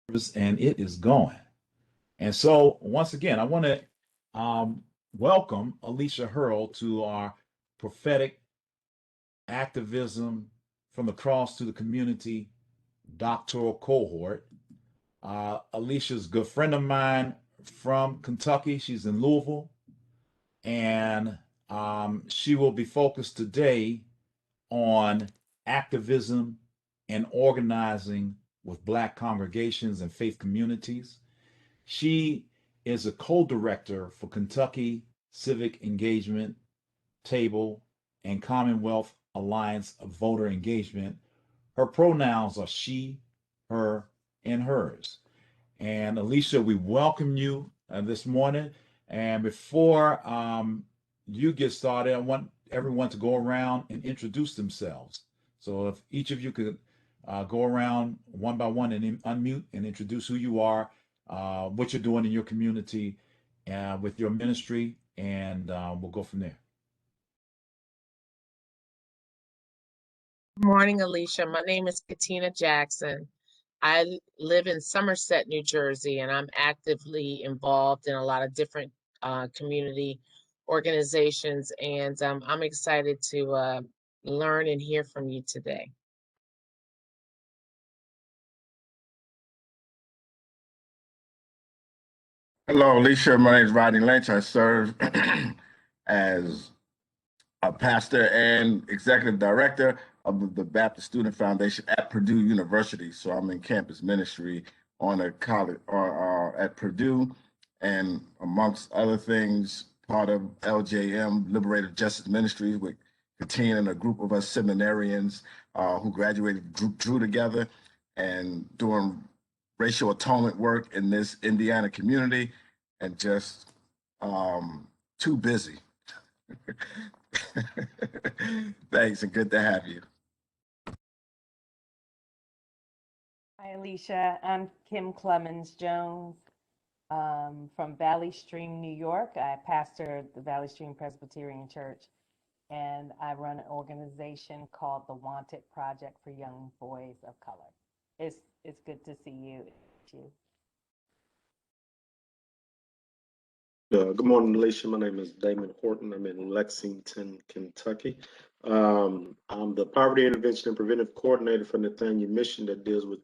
and it is going. And so, once again, I want to welcome Alicia Hurle to our Prophetic Activism from the Cross to the Community Doctoral Cohort. Alicia's a good friend of mine from Kentucky. She's in Louisville, and she will be focused today on activism and organizing with Black congregations and faith communities. She is a co-director for Kentucky Civic Engagement Table and Commonwealth Alliance of Voter Engagement. Her pronouns are she, her, and hers. And Alicia, we welcome you this morning. And before you get started, I want everyone to go around and introduce themselves. So if each of you could go around one by one and unmute and introduce who you are, what you're doing in your community with your ministry, and we'll go from there. Good morning, Alicia. My name is Katina Jackson. I live in Somerset, New Jersey, and I'm actively involved in a lot of different community organizations, and I'm excited to learn and hear from you today. Hello, Alicia. My name is Rodney Lynch. I serve as a pastor and executive director of the Baptist Student Foundation at Purdue University. So I'm in campus ministry on a college at Purdue, and amongst other things, part of LJM, Liberated Justice Ministries, with Katina and a group of us seminarians who graduated, drew together and doing racial atonement work in this Indiana community, and just too busy. Thanks, and good to have you. Hi, Alicia. I'm Kim Clemens Jones from Valley Stream, New York. I pastor the Valley Stream Presbyterian Church, and I run an organization called the Wanted Project for Young Boys of Color. It's good to see you. Good morning, Alicia. My name is Damon Horton. I'm in Lexington, Kentucky. I'm the Poverty Intervention and Preventive Coordinator for Nathaniel Mission that deals with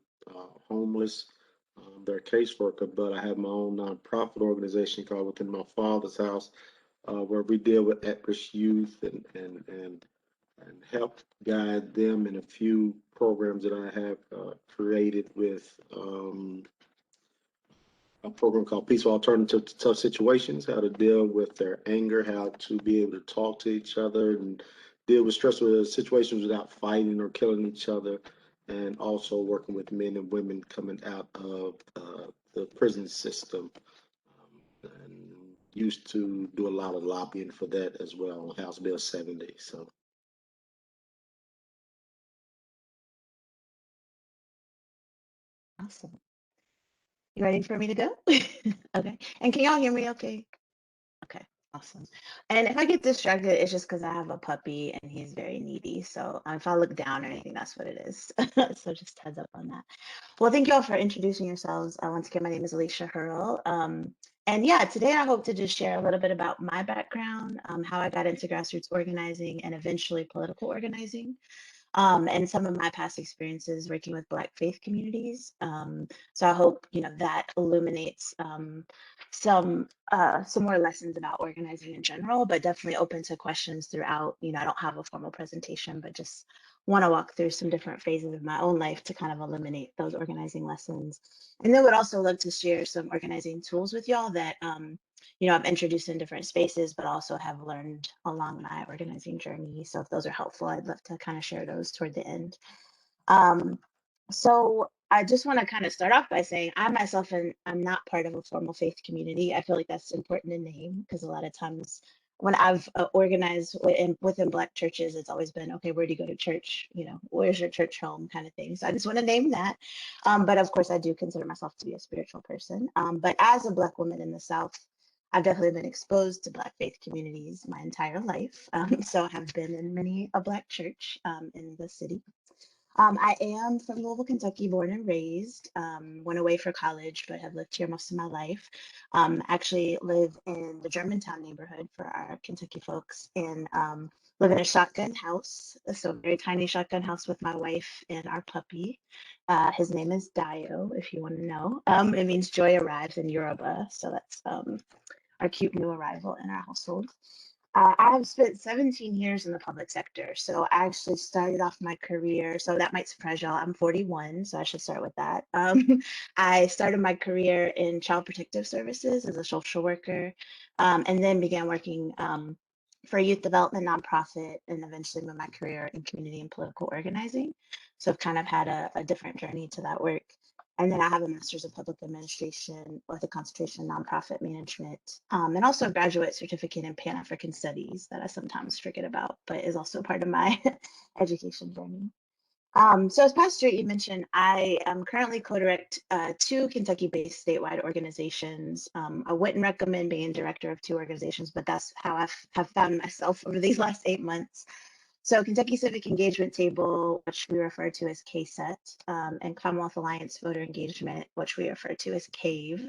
homeless. They're a caseworker, but I have my own nonprofit organization called Within My Father's House, where we deal with at-risk youth and help guide them in a few programs that I have created with a program called Peaceful Alternative to Tough Situations, how to deal with their anger, how to be able to talk to each other and deal with stressful situations without fighting or killing each other, and also working with men and women coming out of the prison system. And used to do a lot of lobbying for that as well, House Bill 70. So. Awesome. You ready for me to go? Okay. And can y'all hear me okay? Okay, awesome. And if I get distracted, it's just because I have a puppy and he's very needy. So if I look down or anything, that's what it is. So just heads up on that. Well, thank you all for introducing yourselves. Once again, my name is Alicia Hurle. And yeah, today I hope to just share a little bit about my background, how I got into grassroots organizing and eventually political organizing. And some of my past experiences working with Black faith communities. So I hope that illuminates some more lessons about organizing in general, but definitely open to questions throughout. I don't have a formal presentation, but just want to walk through some different phases of my own life to kind of illuminate those organizing lessons. And then would also love to share some organizing tools with y'all that I've introduced in different spaces, but also have learned along my organizing journey. So if those are helpful, I'd love to kind of share those toward the end. So I just want to kind of start off by saying I myself I'm not part of a formal faith community. I feel like that's important to name because a lot of times when I've organized within Black churches, it's always been, okay, where do you go to church? Where's your church home kind of thing. So I just want to name that. But of course, I do consider myself to be a spiritual person. But as a Black woman in the South, I've definitely been exposed to Black faith communities my entire life. So I have been in many a Black church in the city. I am from Louisville, Kentucky, born and raised. Went away for college, but have lived here most of my life. Actually live in the Germantown neighborhood for our Kentucky folks, and live in a shotgun house, so a very tiny shotgun house with my wife and our puppy. His name is Dio, if you want to know. It means joy arrives in Yoruba, so that's our cute new arrival in our household. I have spent 17 years in the public sector. So I actually started off my career. So that might surprise y'all. I'm 41, so I should start with that. I started my career in child protective services as a social worker, and then began working for a youth development nonprofit, and eventually moved my career in community and political organizing. So I've kind of had a different journey to that work. And then I have a master's of public administration with a concentration in nonprofit management, and also a graduate certificate in Pan African studies that I sometimes forget about, but is also part of my education journey. So as Pastor you mentioned, I am currently co-direct two Kentucky-based statewide organizations. I wouldn't recommend being director of two organizations, but that's how I have found myself over these last 8 months. So Kentucky Civic Engagement Table, which we refer to as KSET, and Commonwealth Alliance Voter Engagement, which we refer to as CAVE.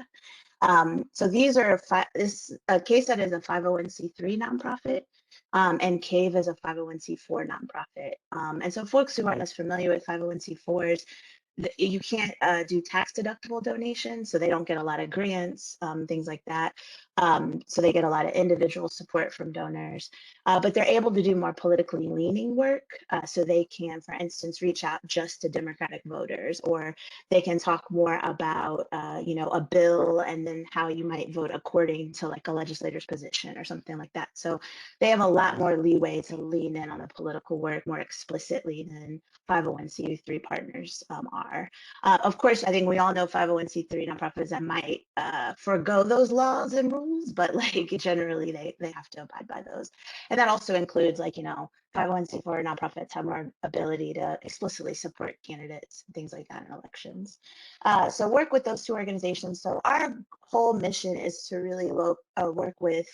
So these are, KSET is a 501c3 nonprofit, and CAVE is a 501c4 nonprofit. And so folks who aren't as familiar with 501c4s, you can't do tax deductible donations, so they don't get a lot of grants, things like that. So they get a lot of individual support from donors, but they're able to do more politically leaning work. So they can, for instance, reach out just to Democratic voters, or they can talk more about, a bill and then how you might vote according to like a legislator's position or something like that. So they have a lot more leeway to lean in on the political work more explicitly than 501c3 partners are. Of course, I think we all know 501c3 nonprofits that might forego those laws and rules, but like generally they have to abide by those. And that also includes 501c4 nonprofits have more ability to explicitly support candidates and things like that in elections. So work with those two organizations. So our whole mission is to really work with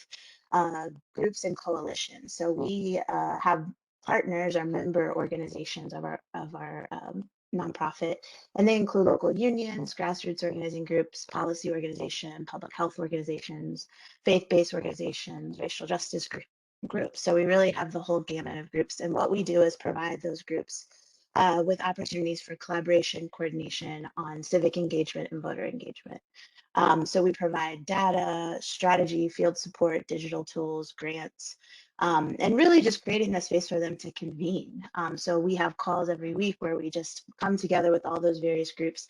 groups and coalitions. So we have partners or member organizations of our nonprofit, and they include local unions, grassroots organizing groups, policy organization, public health organizations, faith-based organizations, racial justice groups. So we really have the whole gamut of groups, and what we do is provide those groups with opportunities for collaboration, coordination on civic engagement and voter engagement. So we provide data, strategy, field support, digital tools, grants, and really just creating a space for them to convene. So we have calls every week where we just come together with all those various groups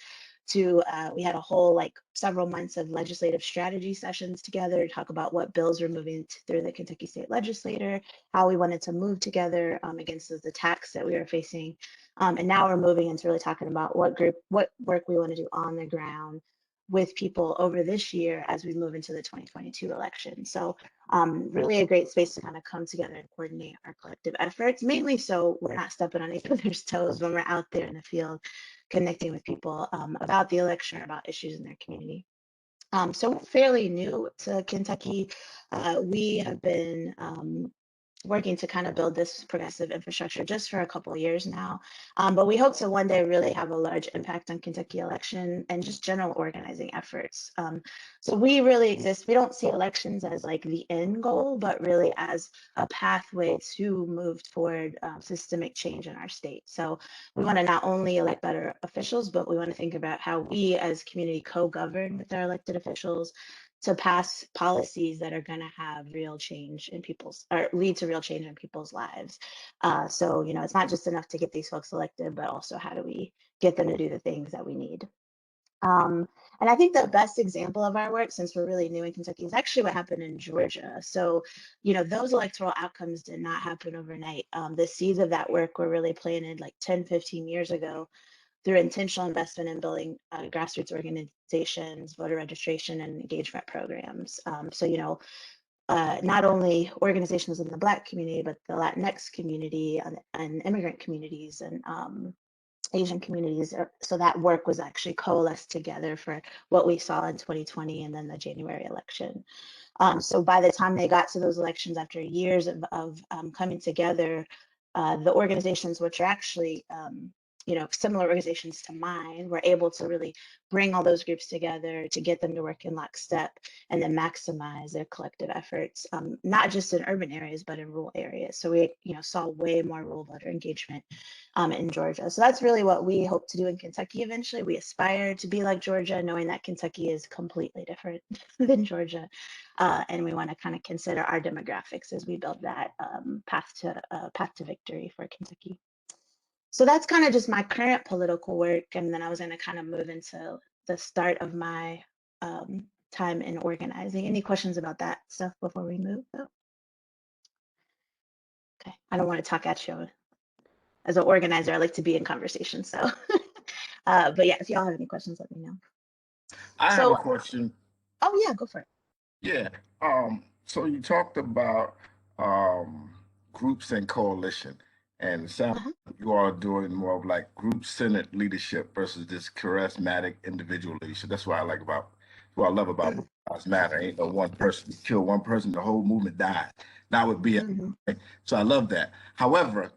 to, we had a whole several months of legislative strategy sessions together to talk about what bills were moving through the Kentucky State Legislature, how we wanted to move together against those attacks that we were facing. And now we're moving into really talking about what work we want to do on the ground with people over this year as we move into the 2022 election. So really a great space to kind of come together and coordinate our collective efforts, mainly so we're not stepping on each other's toes when we're out there in the field, connecting with people about the election or about issues in their community. So we're fairly new to Kentucky. We have been working to kind of build this progressive infrastructure just for a couple of years now. But we hope to one day really have a large impact on Kentucky election and just general organizing efforts. So we really exist, we don't see elections as the end goal, but really as a pathway to move toward systemic change in our state. So we want to not only elect better officials, but we want to think about how we as community co-govern with our elected officials to pass policies that are going to have real change in people's, or lead to real change in people's lives. So, it's not just enough to get these folks elected, but also how do we get them to do the things that we need? And I think the best example of our work, since we're really new in Kentucky, is actually what happened in Georgia. So, those electoral outcomes did not happen overnight. The seeds of that work were really planted 10, 15 years ago through intentional investment in building grassroots organizations, voter registration, and engagement programs. So, not only organizations in the Black community, but the Latinx community and immigrant communities and Asian communities. So that work was actually coalesced together for what we saw in 2020 and then the January election. So by the time they got to those elections, after years of coming together, the organizations which are actually similar organizations to mine were able to really bring all those groups together to get them to work in lockstep and then maximize their collective efforts, not just in urban areas, but in rural areas. So we, saw way more rural voter engagement in Georgia. So that's really what we hope to do in Kentucky eventually. We aspire to be like Georgia, knowing that Kentucky is completely different than Georgia. And we want to kind of consider our demographics as we build that path to victory for Kentucky. So that's kind of just my current political work. And then I was going to kind of move into the start of my time in organizing. Any questions about that stuff before we move? Oh. Okay, I don't want to talk at you. As an organizer, I like to be in conversation. So, but yeah, if y'all have any questions, let me know. I have a question. Oh yeah, go for it. Yeah. So you talked about groups and coalition, and it sounds like you are doing more of like group-centered leadership versus this charismatic individual leadership. That's what I like about, what I love about Black Lives Matter. Ain't no one person, you kill one person, the whole movement dies. That would be it. So I love that. However,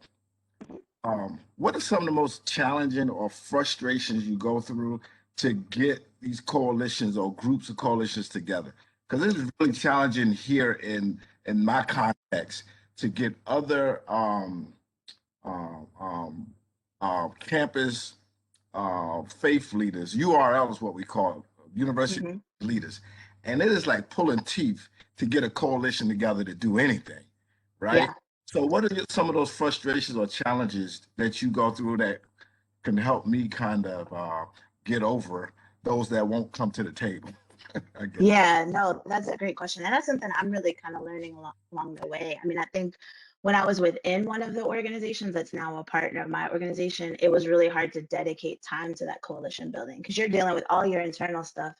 what are some of the most challenging or frustrations you go through to get these coalitions or groups of coalitions together? Because this is really challenging here in my context to get other campus faith leaders, URL is what we call them, university leaders, and it is like pulling teeth to get a coalition together to do anything, right? Yeah. So what are some of those frustrations or challenges that you go through that can help me kind of get over those that won't come to the table? Yeah, no, that's a great question. And that's something I'm really kind of learning along the way. I mean, I think when I was within one of the organizations that's now a partner of my organization, it was really hard to dedicate time to that coalition building because you're dealing with all your internal stuff.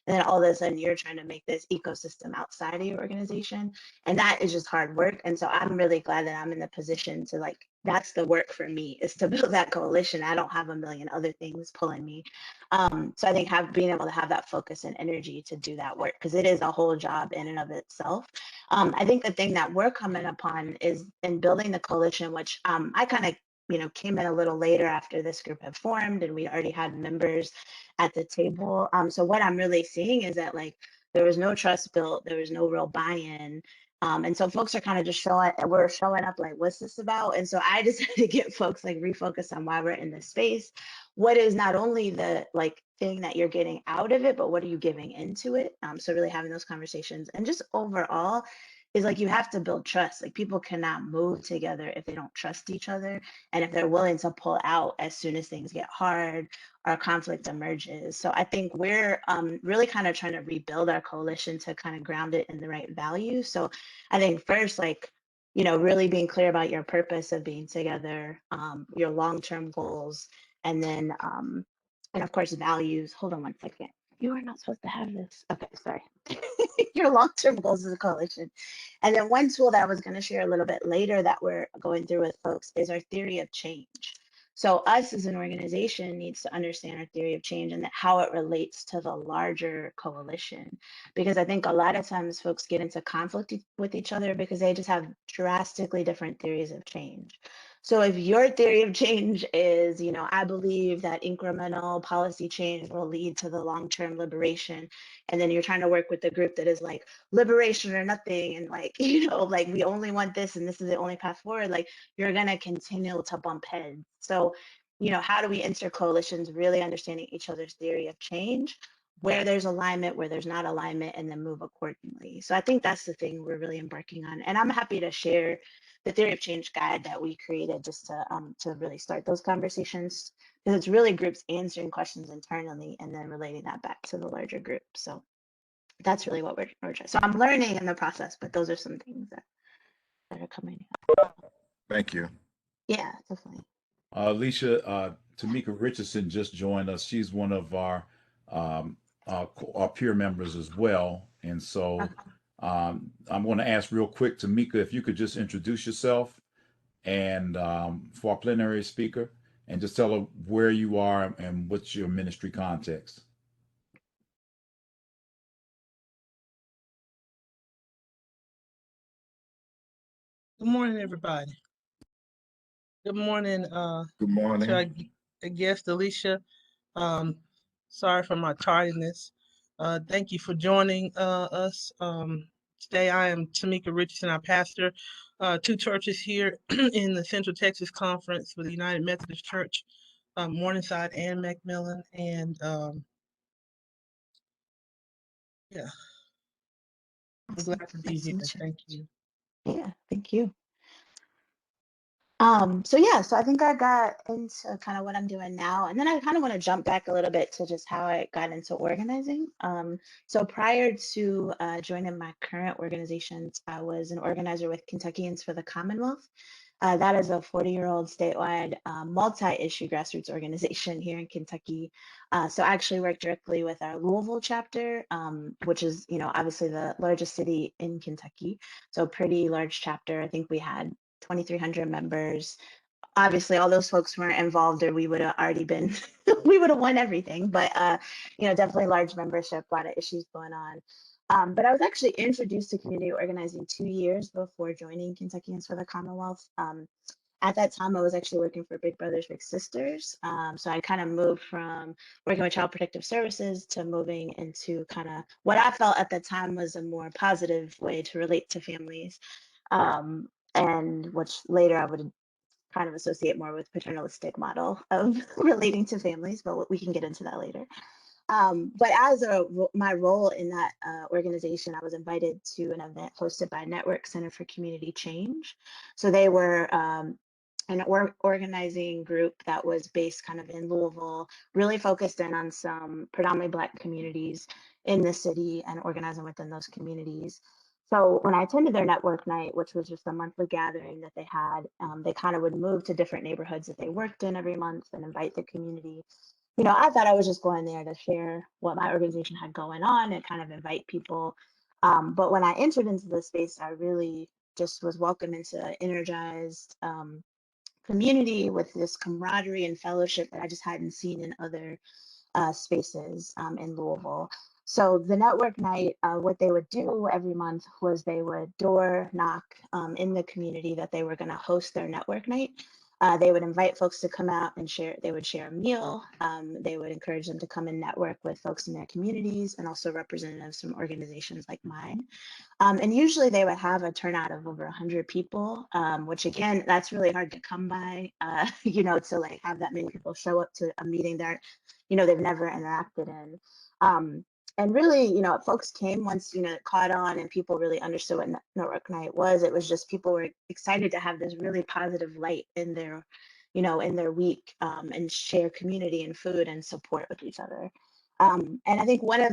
And then all of a sudden you're trying to make this ecosystem outside of your organization. And that is just hard work. And so I'm really glad that I'm in the position to that's the work for me, is to build that coalition. I don't have a million other things pulling me. So I think being able to have that focus and energy to do that work, because it is a whole job in and of itself. I think the thing that we're coming upon is in building the coalition, which I kind of came in a little later after this group had formed and we already had members at the table. So what I'm really seeing is that there was no trust built, there was no real buy-in. And so folks are kind of just we're showing up like, what's this about? And so I just had to get folks refocused on why we're in this space. What is not only the thing that you're getting out of it, but what are you giving into it? So really having those conversations, and just overall is you have to build trust. People cannot move together if they don't trust each other, and if they're willing to pull out as soon as things get hard or conflict emerges. So I think we're really kind of trying to rebuild our coalition to kind of ground it in the right values. So I think first, really being clear about your purpose of being together, your long-term goals, and then and of course values. Hold on one second. You are not supposed to have this. Okay, sorry. Your long-term goals as a coalition. And then one tool that I was going to share a little bit later that we're going through with folks is our theory of change. So us as an organization needs to understand our theory of change and how it relates to the larger coalition. Because I think a lot of times folks get into conflict with each other because they just have drastically different theories of change. So if your theory of change is, I believe that incremental policy change will lead to the long-term liberation, and then you're trying to work with the group that is liberation or nothing, and we only want this and this is the only path forward, you're going to continue to bump heads. So, how do we enter coalitions, really understanding each other's theory of change, where there's alignment, where there's not alignment, and then move accordingly. So I think that's the thing we're really embarking on. And I'm happy to share the theory of change guide that we created just to really start those conversations, because it's really groups answering questions internally and then relating that back to the larger group. So that's really what we're trying. So I'm learning in the process, but those are some things that are coming up. Thank you. Yeah, definitely. Alicia, Tamika Richardson just joined us. She's one of our peer members as well. And so I'm going to ask real quick, Tamika, if you could just introduce yourself and for our plenary speaker, and just tell her where you are and what's your ministry context. Good morning, everybody. Good morning. Good morning. guest, Alicia. Sorry for my tardiness. Thank you for joining us today. I am Tamika Richardson. I pastor two churches here in the Central Texas Conference for the United Methodist Church, Morningside and Macmillan. And yeah, I'm glad to be here. Thank you. Yeah, thank you. So yeah, so I think I got into kind of what I'm doing now, and then I kind of want to jump back a little bit to just how I got into organizing. So prior to joining my current organizations, I was an organizer with Kentuckians for the Commonwealth. That is a 40-year-old statewide multi-issue grassroots organization here in Kentucky. So I actually work directly with our Louisville chapter, which is, obviously the largest city in Kentucky. So pretty large chapter. I think we had 2,300 members. Obviously, all those folks weren't involved, or we would have already been, we would have won everything. But definitely large membership, a lot of issues going on. But I was actually introduced to community organizing 2 years before joining Kentuckians for the Commonwealth. At that time, I was actually working for Big Brothers Big Sisters. So I kind of moved from working with Child Protective Services to moving into kind of what I felt at the time was a more positive way to relate to families. And which later I would kind of associate more with paternalistic model of relating to families, but we can get into that later. But as my role in that organization, I was invited to an event hosted by Network Center for Community Change. So they were an organizing group that was based kind of in Louisville, really focused in on some predominantly Black communities in the city and organizing within those communities. So when I attended their network night, which was just a monthly gathering that they had, they kind of would move to different neighborhoods that they worked in every month and invite the community. I thought I was just going there to share what my organization had going on and kind of invite people. But when I entered into the space, I really just was welcomed into an energized community with this camaraderie and fellowship that I just hadn't seen in other spaces in Louisville. So the network night, what they would do every month was they would door knock in the community that they were going to host their network night. They would invite folks to come out and share. They would share a meal. They would encourage them to come and network with folks in their communities and also representatives from organizations like mine. And usually they would have a turnout of over 100 people, which again, that's really hard to come by, to like have that many people show up to a meeting that, they've never interacted in. And really, folks came once, it caught on and people really understood what Network Night was. It was just people were excited to have this really positive light in their, in their week and share community and food and support with each other. And I think one of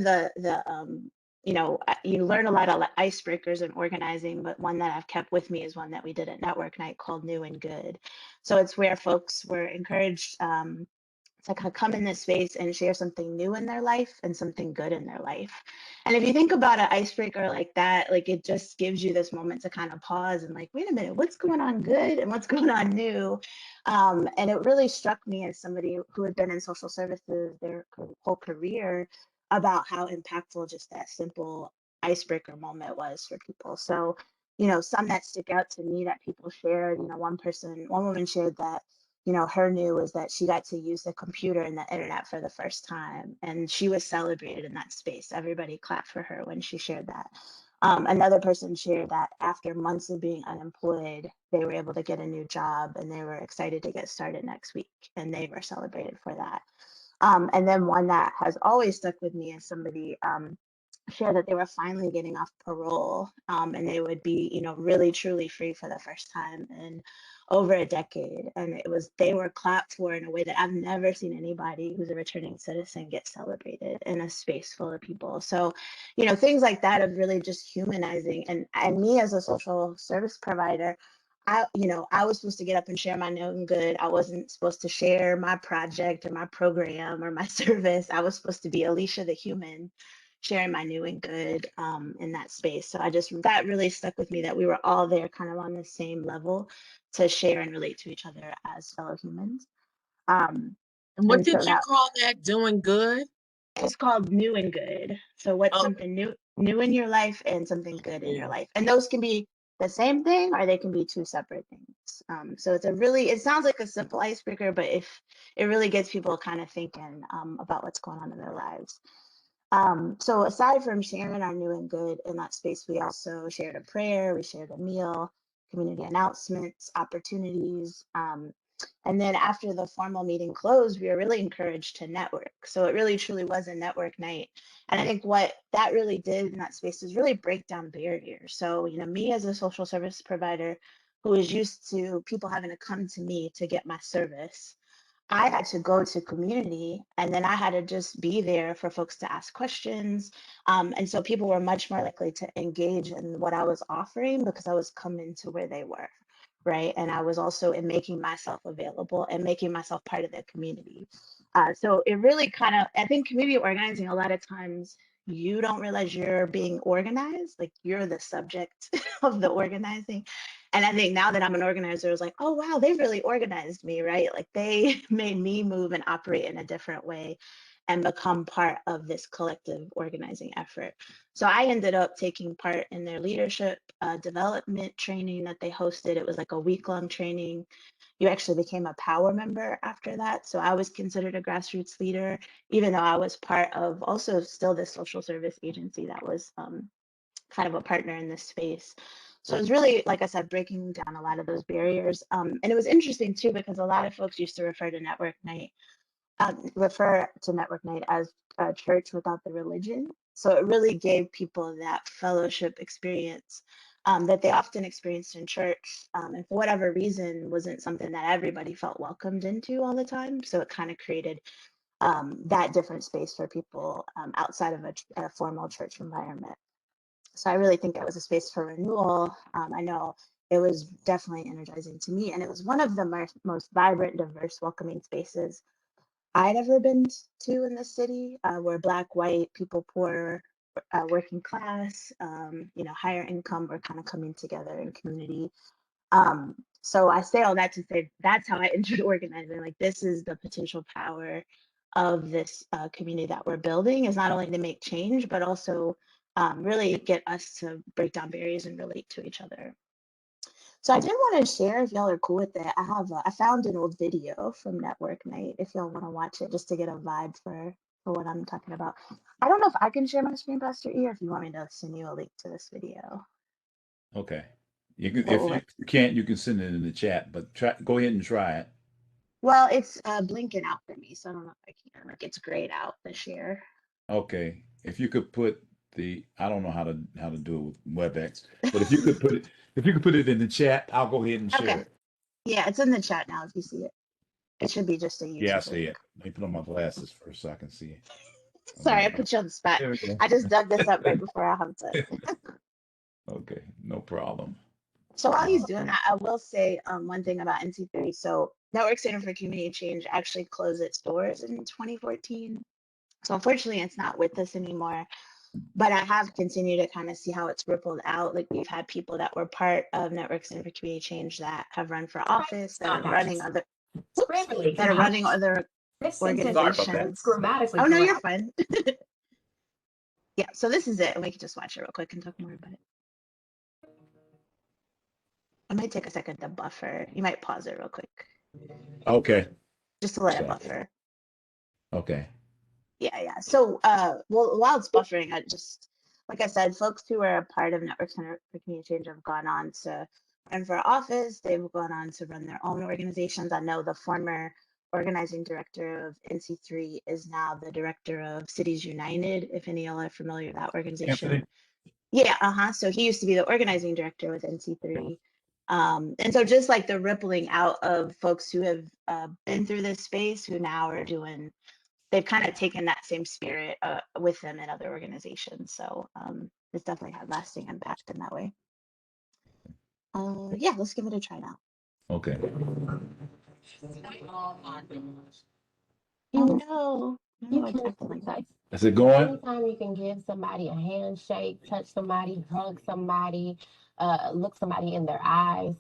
you learn a lot of icebreakers in organizing, but one that I've kept with me is one that we did at Network Night called New and Good. So it's where folks were encouraged to come in this space and share something new in their life and something good in their life. And if you think about an icebreaker like that, like it just gives you this moment to kind of pause and like, wait a minute, what's going on good and what's going on new? And it really struck me as somebody who had been in social services their whole career about how impactful just that simple icebreaker moment was for people. So, some that stick out to me that people shared, one woman shared that her new was that she got to use the computer and the internet for the first time, and she was celebrated in that space. Everybody clapped for her when she shared that. Another person shared that after months of being unemployed, they were able to get a new job and they were excited to get started next week, and they were celebrated for that. And then one that has always stuck with me is somebody shared that they were finally getting off parole, and they would be, really truly free for the first time in over a decade. And they were clapped for in a way that I've never seen anybody who's a returning citizen get celebrated in a space full of people. So, things like that of really just humanizing. And me as a social service provider, I was supposed to get up and share my new and good. I wasn't supposed to share my project or my program or my service. I was supposed to be Alicia the human, sharing my new and good in that space. So that really stuck with me, that we were all there kind of on the same level to share and relate to each other as fellow humans. And what did you call that? Doing good? It's called new and good. So what's something new in your life and something good in your life? And those can be the same thing or they can be two separate things. So it sounds like a simple icebreaker, but if it really gets people kind of thinking about what's going on in their lives. So aside from sharing our new and good in that space, we also shared a prayer, we shared a meal, community announcements, opportunities. And then after the formal meeting closed, we were really encouraged to network. So it really truly was a network night. And I think what that really did in that space is really break down barriers. So, me as a social service provider who is used to people having to come to me to get my service, I had to go to community and then I had to just be there for folks to ask questions. And so people were much more likely to engage in what I was offering because I was coming to where they were, right? And I was also in making myself available and making myself part of the community. So it really I think community organizing, a lot of times you don't realize you're being organized, like you're the subject of the organizing. And I think now that I'm an organizer, it's like, oh, wow, they've really organized me, right? Like they made me move and operate in a different way and become part of this collective organizing effort. So I ended up taking part in their leadership development training that they hosted. It was like a week-long training. You actually became a power member after that. So I was considered a grassroots leader, even though I was part of also still this social service agency that was kind of a partner in this space. So it was really, like I said, breaking down a lot of those barriers. And it was interesting too, because a lot of folks used to refer to network night as a church without the religion. So it really gave people that fellowship experience that they often experienced in church, and for whatever reason wasn't something that everybody felt welcomed into all the time. So it kind of created that different space for people outside of a formal church environment. So I really think that was a space for renewal. I know it was definitely energizing to me, and it was one of the most vibrant, diverse, welcoming spaces I'd ever been to in the city, where Black, white, people, poor, working class, higher income were kind of coming together in community. So I say all that to say that's how I entered organizing. Like, this is the potential power of this community that we're building, is not only to make change, but also really get us to break down barriers and relate to each other. So I did want to share, if y'all are cool with it, I found an old video from Network Night, if y'all want to watch it, just to get a vibe for what I'm talking about. I don't know if I can share my screen, Pastor E, or if you want me to send you a link to this video. Okay. You can, if you can't, you can send it in the chat, but go ahead and try it. Well, it's blinking out for me, so I don't know if I can. Like, it's grayed out, the share. Okay. If you could put I don't know how to do it with WebEx, but if you could put it in the chat, I'll go ahead and share it. Yeah, it's in the chat now if you see it. It should be just a YouTube. Yeah, I see it. Let me put on my glasses first so I can see it. Sorry, I put you on the spot. I just dug this up right before I humped it. Okay, no problem. So while he's doing that, I will say one thing about NC3. So Network Center for Community Change actually closed its doors in 2014. So unfortunately, it's not with us anymore. But I have continued to kind of see how it's rippled out. Like, we've had people that were part of Network Center for Community Change that have run for office, that are running other organizations. Oh, no, you're fine. Yeah, so this is it, and we can just watch it real quick and talk more about it. It might take a second to buffer. You might pause it real quick. Okay. Just to let it buffer. Okay. Yeah. So, while it's buffering, like I said, folks who are a part of Network Center for Community Change have gone on to run for office. They've gone on to run their own organizations. I know the former organizing director of NC3 is now the director of Cities United, if any of y'all are familiar with that organization. Anthony. Yeah, so he used to be the organizing director with NC3. And so just like the rippling out of folks who have been through this space, who now are they've kind of taken that same spirit with them in other organizations. So it's definitely had lasting impact in that way. Yeah, let's give it a try now. Okay. No, it's acting like that. Is it going? Anytime you can give somebody a handshake, touch somebody, hug somebody, look somebody in their eyes,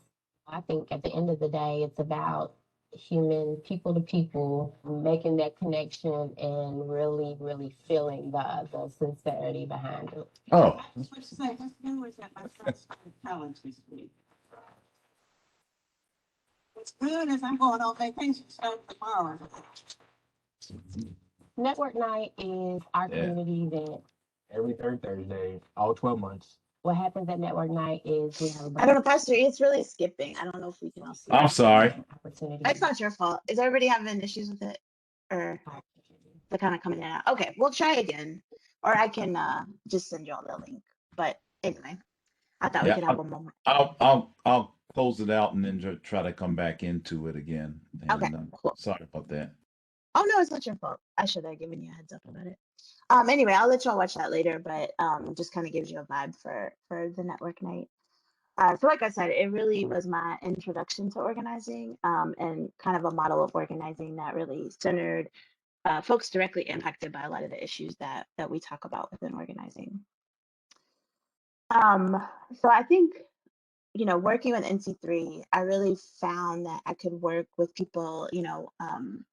I think at the end of the day, it's about human, people to people, making that connection and really, really feeling the sincerity behind it. Oh, I just want to say, what's new is that my son started college this week. What's good is I'm going on vacation starting tomorrow. Network night is our Yeah. community event. Every third Thursday, all 12 months. What happens at network night is we have a I don't know, Pastor, it's really skipping. I don't know if we can all see I'm it. sorry. opportunity. It's not your fault. Is everybody having issues with it? Or they're kind of coming in and out? Okay, we'll try again. Or I can just send you all the link. But anyway, I thought we Yeah, could have one moment. I'll close it out and then try to come back into it again. And, Okay, cool. sorry about that. Oh no, it's not your fault. I should have given you a heads up about it. Anyway, I'll let y'all watch that later, but just kind of gives you a vibe for the network night. So like I said, it really was my introduction to organizing and kind of a model of organizing that really centered folks directly impacted by a lot of the issues that we talk about within organizing. So I think, you know, working with NC3, I really found that I could work with people, you know,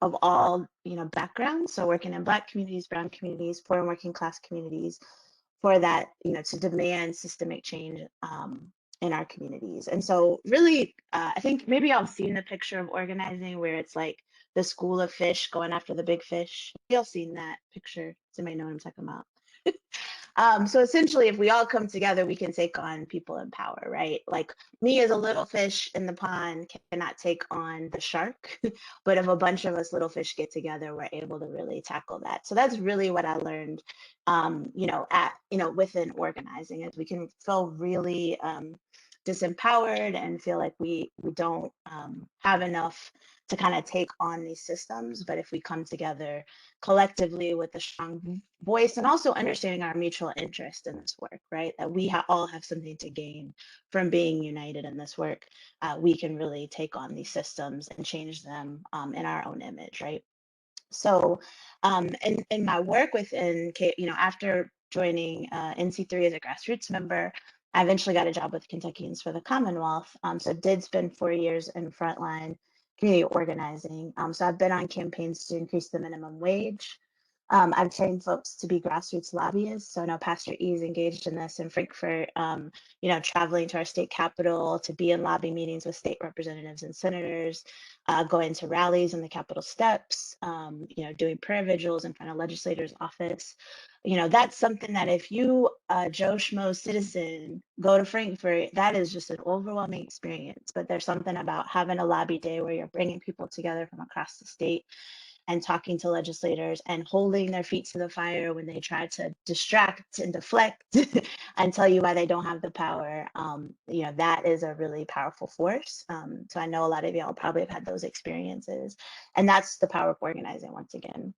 of all, you know, backgrounds. So working in Black communities, Brown communities, poor and working class communities, for that, you know, to demand systemic change in our communities. And so really, I think maybe y'all seen the picture of organizing where it's like the school of fish going after the big fish. Y'all seen that picture? Somebody know what I'm talking about? So essentially, if we all come together, we can take on people in power, right? Like me as a little fish in the pond cannot take on the shark, but if a bunch of us little fish get together, we're able to really tackle that. So that's really what I learned, you know, within organizing, is we can feel really disempowered and feel like we don't have enough to kind of take on these systems. But if we come together collectively with a strong voice and also understanding our mutual interest in this work, right? That we all have something to gain from being united in this work, we can really take on these systems and change them in our own image, right? So in my work within, you know, after joining NC3 as a grassroots member, I eventually got a job with Kentuckians for the Commonwealth. So did spend 4 years in frontline community organizing. So I've been on campaigns to increase the minimum wage. I've trained folks to be grassroots lobbyists. So I know Pastor E is engaged in this in Frankfurt, you know, traveling to our state capital to be in lobby meetings with state representatives and senators, going to rallies in the Capitol steps, you know, doing prayer vigils in front of legislators' office. You know, that's something that if you, Joe Schmo citizen, go to Frankfurt, that is just an overwhelming experience. But there's something about having a lobby day where you're bringing people together from across the state and talking to legislators and holding their feet to the fire when they try to distract and deflect and tell you why they don't have the power. You know, that is a really powerful force. So I know a lot of y'all probably have had those experiences, and that's the power of organizing once again.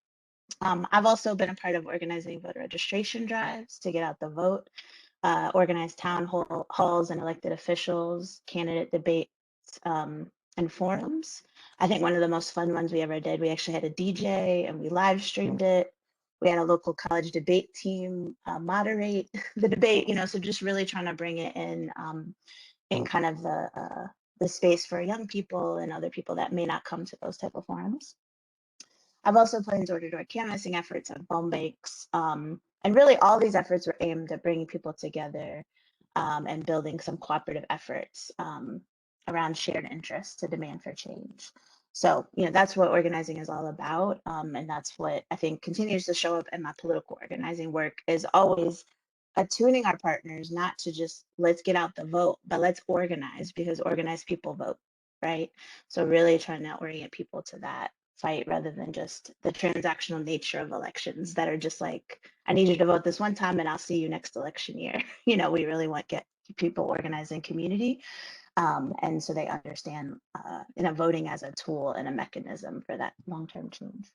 I've also been a part of organizing voter registration drives to get out the vote, organized town halls and elected officials, candidate debates, and forums. I think one of the most fun ones we ever did, we actually had a DJ and we live streamed it. We had a local college debate team moderate the debate, you know, so just really trying to bring it in kind of the space for young people and other people that may not come to those type of forums. I've also planned door-to-door canvassing efforts at phone banks. And really all these efforts were aimed at bringing people together and building some cooperative efforts around shared interests to demand for change. So, you know, that's what organizing is all about. And that's what I think continues to show up in my political organizing work, is always attuning our partners, not to just let's get out the vote, but let's organize, because organized people vote, right? So really trying to orient people to that fight rather than just the transactional nature of elections that are just like, I need you to vote this one time and I'll see you next election year. You know, we really want to get people organized in community. And so they understand, you know, voting as a tool and a mechanism for that long-term change.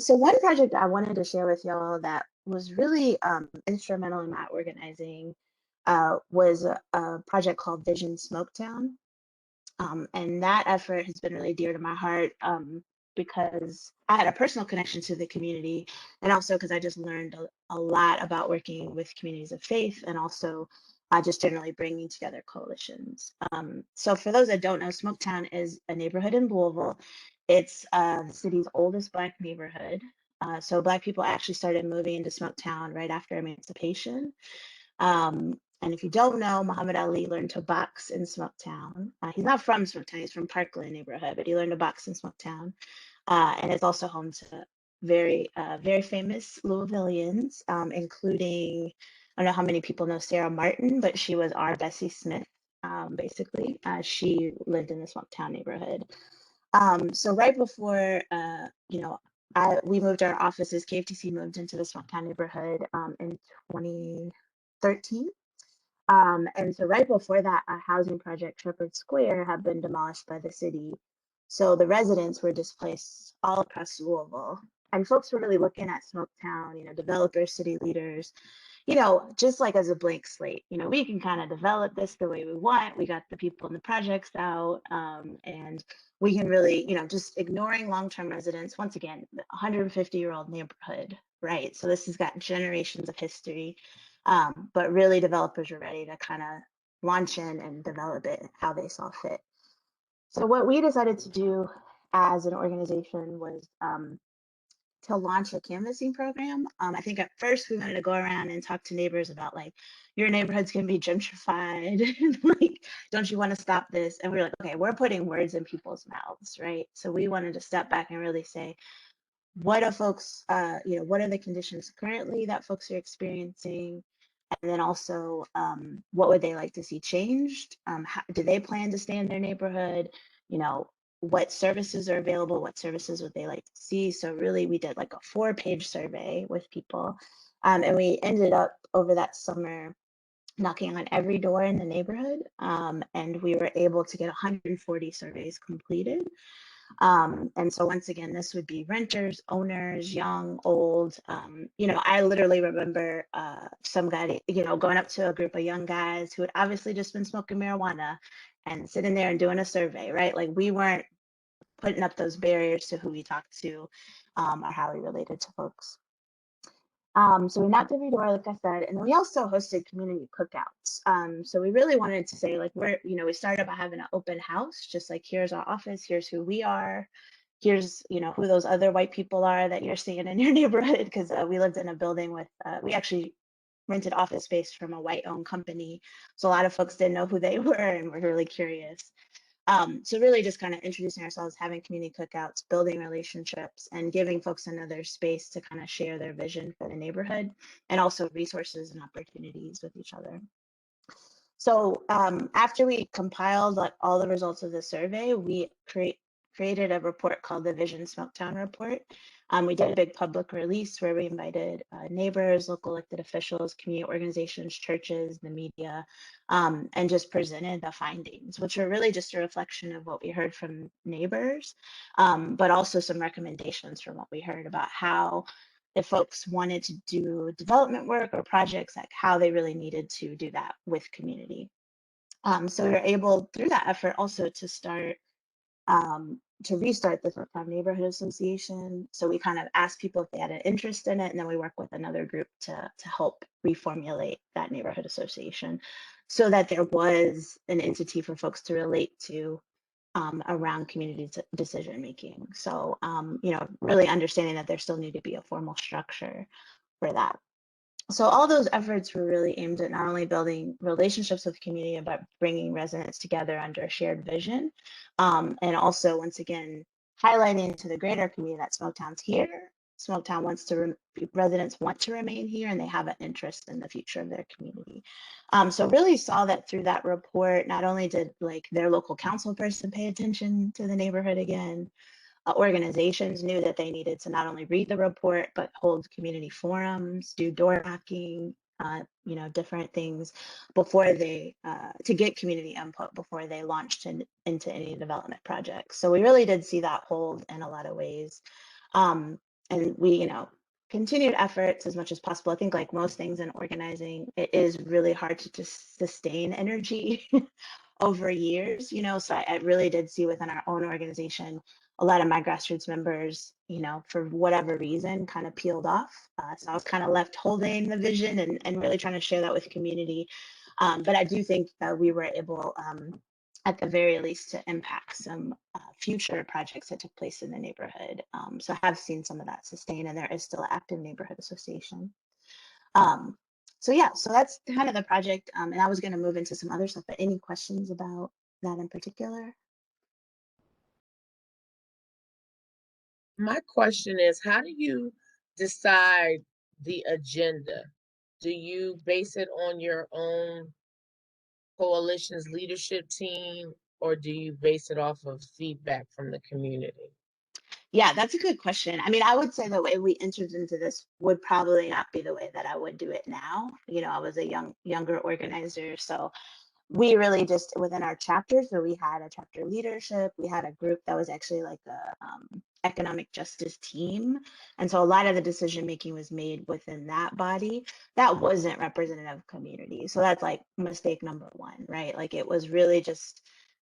So one project I wanted to share with y'all that was really instrumental in my organizing was a project called Vision Smoketown. And that effort has been really dear to my heart because I had a personal connection to the community, and also because I just learned a lot about working with communities of faith, and also just generally bringing together coalitions. So for those that don't know, Smoketown is a neighborhood in Louisville. It's the city's oldest Black neighborhood. So Black people actually started moving into Smoketown right after emancipation. And if you don't know, Muhammad Ali learned to box in Smoketown. He's not from Smoketown, he's from Parkland neighborhood, but he learned to box in Smoketown. And it's also home to very famous Louisvillians, including, I don't know how many people know Sarah Martin, but she was our Bessie Smith, basically. She lived in the Smoketown neighborhood. So right before, we moved our offices, KFTC moved into the Smoketown neighborhood in 2013. And so right before that, a housing project, Shepherd Square, had been demolished by the city. So the residents were displaced all across Louisville. And folks were really looking at Smoketown, developers, city leaders, just like as a blank slate. We can kind of develop this the way we want. We got the people in the projects out, and we can really, just ignoring long-term residents. Once again, 150-year-old neighborhood, right? So this has got generations of history. But really developers were ready to kind of launch in and develop it how they saw fit. So what we decided to do as an organization was to launch a canvassing program. I think at first we wanted to go around and talk to neighbors about like, your neighborhood's gonna be gentrified, like, don't you want to stop this? And we were like, okay, we're putting words in people's mouths, right? So we wanted to step back and really say, what are folks, what are the conditions currently that folks are experiencing? And then also, what would they like to see changed? How, do they plan to stay in their neighborhood? What services are available? What services would they like to see? So really, we did like a 4-page survey with people. And we ended up over that summer knocking on every door in the neighborhood. And we were able to get 140 surveys completed. And so once again, this would be renters, owners, young, old. I literally remember some guy, going up to a group of young guys who had obviously just been smoking marijuana and sitting there and doing a survey, right? Like we weren't putting up those barriers to who we talked to or how we related to folks. So we knocked every door, like I said, and then we also hosted community cookouts. So we really wanted to say, like, we started by having an open house, just like, here's our office, here's who we are, here's, who those other white people are that you're seeing in your neighborhood, because we lived in a building with, we actually rented office space from a white-owned company. So a lot of folks didn't know who they were and were really curious. So really just kind of introducing ourselves, having community cookouts, building relationships, and giving folks another space to kind of share their vision for the neighborhood, and also resources and opportunities with each other. So after we compiled like all the results of the survey, we created a report called the Vision Smoketown Report. We did a big public release where we invited neighbors, local elected officials, community organizations, churches, the media, and just presented the findings, which are really just a reflection of what we heard from neighbors, but also some recommendations from what we heard about how, if folks wanted to do development work or projects, like how they really needed to do that with community. So we were able, through that effort, also to start to restart the Smoketown Neighborhood Association. So we kind of asked people if they had an interest in it, and then we work with another group to help reformulate that neighborhood association so that there was an entity for folks to relate to around community decision making. So, really understanding that there still need to be a formal structure for that. So all those efforts were really aimed at not only building relationships with community, but bringing residents together under a shared vision. And also, once again, highlighting to the greater community that Smoketown's here. Smoketown wants to, residents want to remain here, and they have an interest in the future of their community. So really saw that through that report. Not only did like their local council person pay attention to the neighborhood again, organizations knew that they needed to not only read the report, but hold community forums, do door knocking, different things before they, to get community input before they launched into any development projects. So we really did see that hold in a lot of ways. And we, continued efforts as much as possible. I think like most things in organizing, it is really hard to just sustain energy over years, so I really did see within our own organization, a lot of my grassroots members, for whatever reason, kind of peeled off. So I was kind of left holding the vision and really trying to share that with community. But I do think that we were able, at the very least, to impact some future projects that took place in the neighborhood. So I have seen some of that sustain, and there is still an active neighborhood association. So yeah, so that's kind of the project. And I was going to move into some other stuff, but any questions about that in particular? My question is, how do you decide the agenda? Do you base it on your own coalition's leadership team, or do you base it off of feedback from the community? Yeah, that's a good question. I mean, I would say the way we entered into this would probably not be the way that I would do it now. You know, I was a younger organizer, so we really just within our chapter. So we had a chapter leadership. We had a group that was actually like a economic justice team, and so a lot of the decision making was made within that body. That wasn't representative of community. So that's like mistake number one, right? Like it was really just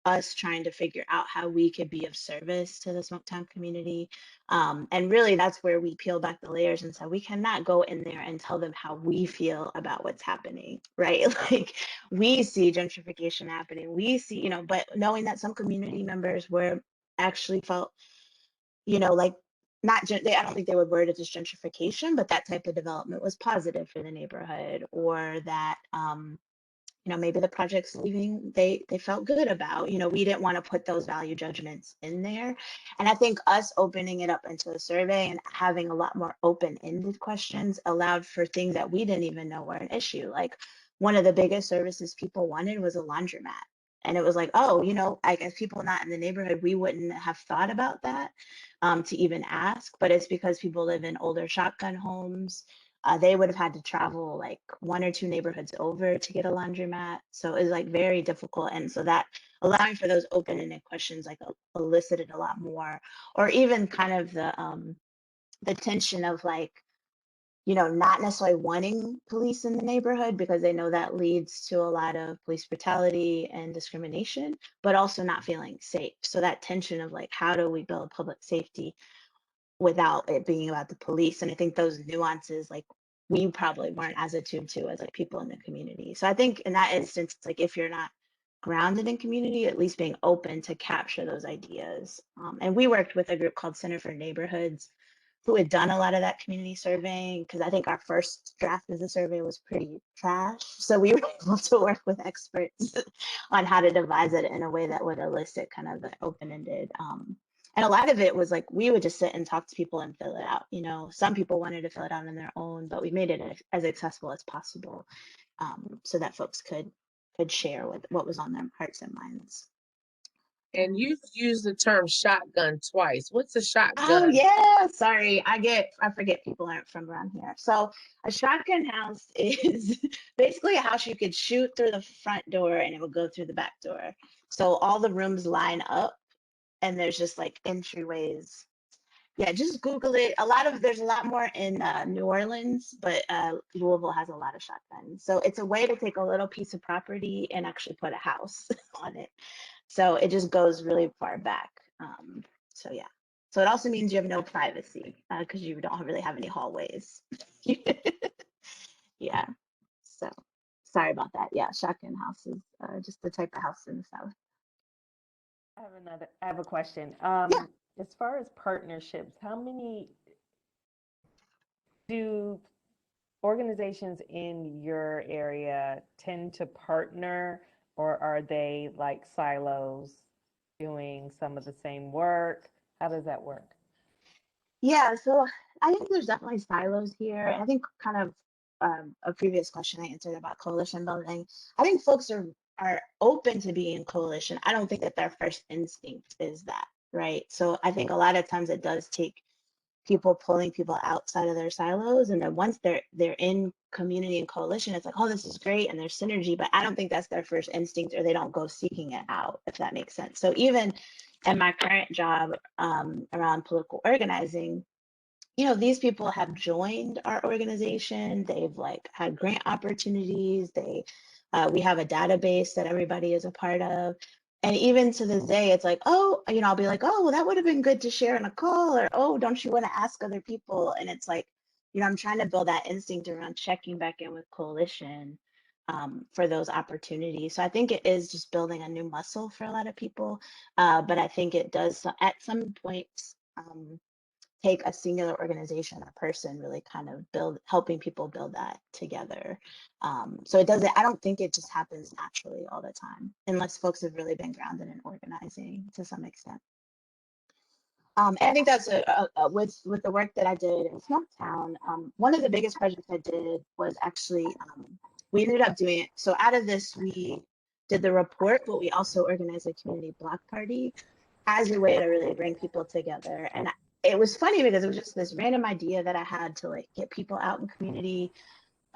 us trying to figure out how we could be of service to the Smoketown community. And really that's where we peel back the layers and said, we cannot go in there and tell them how we feel about what's happening, right? Like we see gentrification happening, we see, you know, but knowing that some community members were actually felt, you know, like not I don't think they would word it as gentrification, but that type of development was positive for the neighborhood, or that you know, maybe the projects leaving they felt good about. You know, we didn't want to put those value judgments in there. And I think us opening it up into a survey and having a lot more open-ended questions allowed for things that we didn't even know were an issue. Like one of the biggest services people wanted was a laundromat. And it was like, oh, you know, I guess people not in the neighborhood, we wouldn't have thought about that to even ask, but it's because people live in older shotgun homes. They would have had to travel like one or two neighborhoods over to get a laundromat. So it was like very difficult. And so that allowing for those open-ended questions like elicited a lot more, or even kind of the tension of like, you know, not necessarily wanting police in the neighborhood because they know that leads to a lot of police brutality and discrimination, but also not feeling safe. So that tension of like, how do we build public safety without it being about the police? And I think those nuances, like we probably weren't as attuned to as like people in the community. So I think in that instance, it's like if you're not grounded in community, at least being open to capture those ideas. And we worked with a group called Center for Neighborhoods who had done a lot of that community surveying, because I think our first draft of the survey was pretty trash. So we were able to work with experts on how to devise it in a way that would elicit kind of the open-ended and a lot of it was like we would just sit and talk to people and fill it out. You know, some people wanted to fill it out on their own, but we made it as accessible as possible, so that folks could share with what was on their hearts and minds. And you've used the term shotgun twice. What's a Oh shotgun? yeah, sorry, I forget people aren't from around here. So a shotgun house is basically a house you could shoot through the front door and it would go through the back door. So all the rooms line up and there's just like entryways. Yeah, just Google it. There's a lot more in New Orleans, but Louisville has a lot of shotguns. So it's a way to take a little piece of property and actually put a house on it. So it just goes really far back. So yeah. So it also means you have no privacy because you don't really have any hallways. Yeah. So sorry about that. Yeah, shotgun house is just the type of house in the South. I have a question. Yeah. As far as partnerships, how many do organizations in your area tend to partner, or are they like silos doing some of the same work? How does that work? Yeah, so I think there's definitely silos here. I think kind of a previous question I answered about coalition building. I think folks are open to being in coalition. I don't think that their first instinct is that, right? So I think a lot of times it does take people pulling people outside of their silos, and then once they're in community and coalition, it's like, oh, this is great, and there's synergy. But I don't think that's their first instinct, or they don't go seeking it out, if that makes sense. So even in my current job around political organizing, you know, these people have joined our organization. They've like had grant opportunities. We have a database that everybody is a part of. And even to this day, it's like, oh, you know, I'll be like, oh, well, that would have been good to share in a call, or, oh, don't you want to ask other people? And it's like, you know, I'm trying to build that instinct around checking back in with coalition for those opportunities. So I think it is just building a new muscle for a lot of people. But I think it does at some points take a singular organization or person really kind of helping people build that together. So it doesn't, I don't think it just happens naturally all the time, unless folks have really been grounded in organizing to some extent. And I think that's with the work that I did in Smoketown. One of the biggest projects I did was actually, we ended up doing it. So out of this, we did the report, but we also organized a community block party as a way to really bring people together. And it was funny because it was just this random idea that I had to like get people out in community,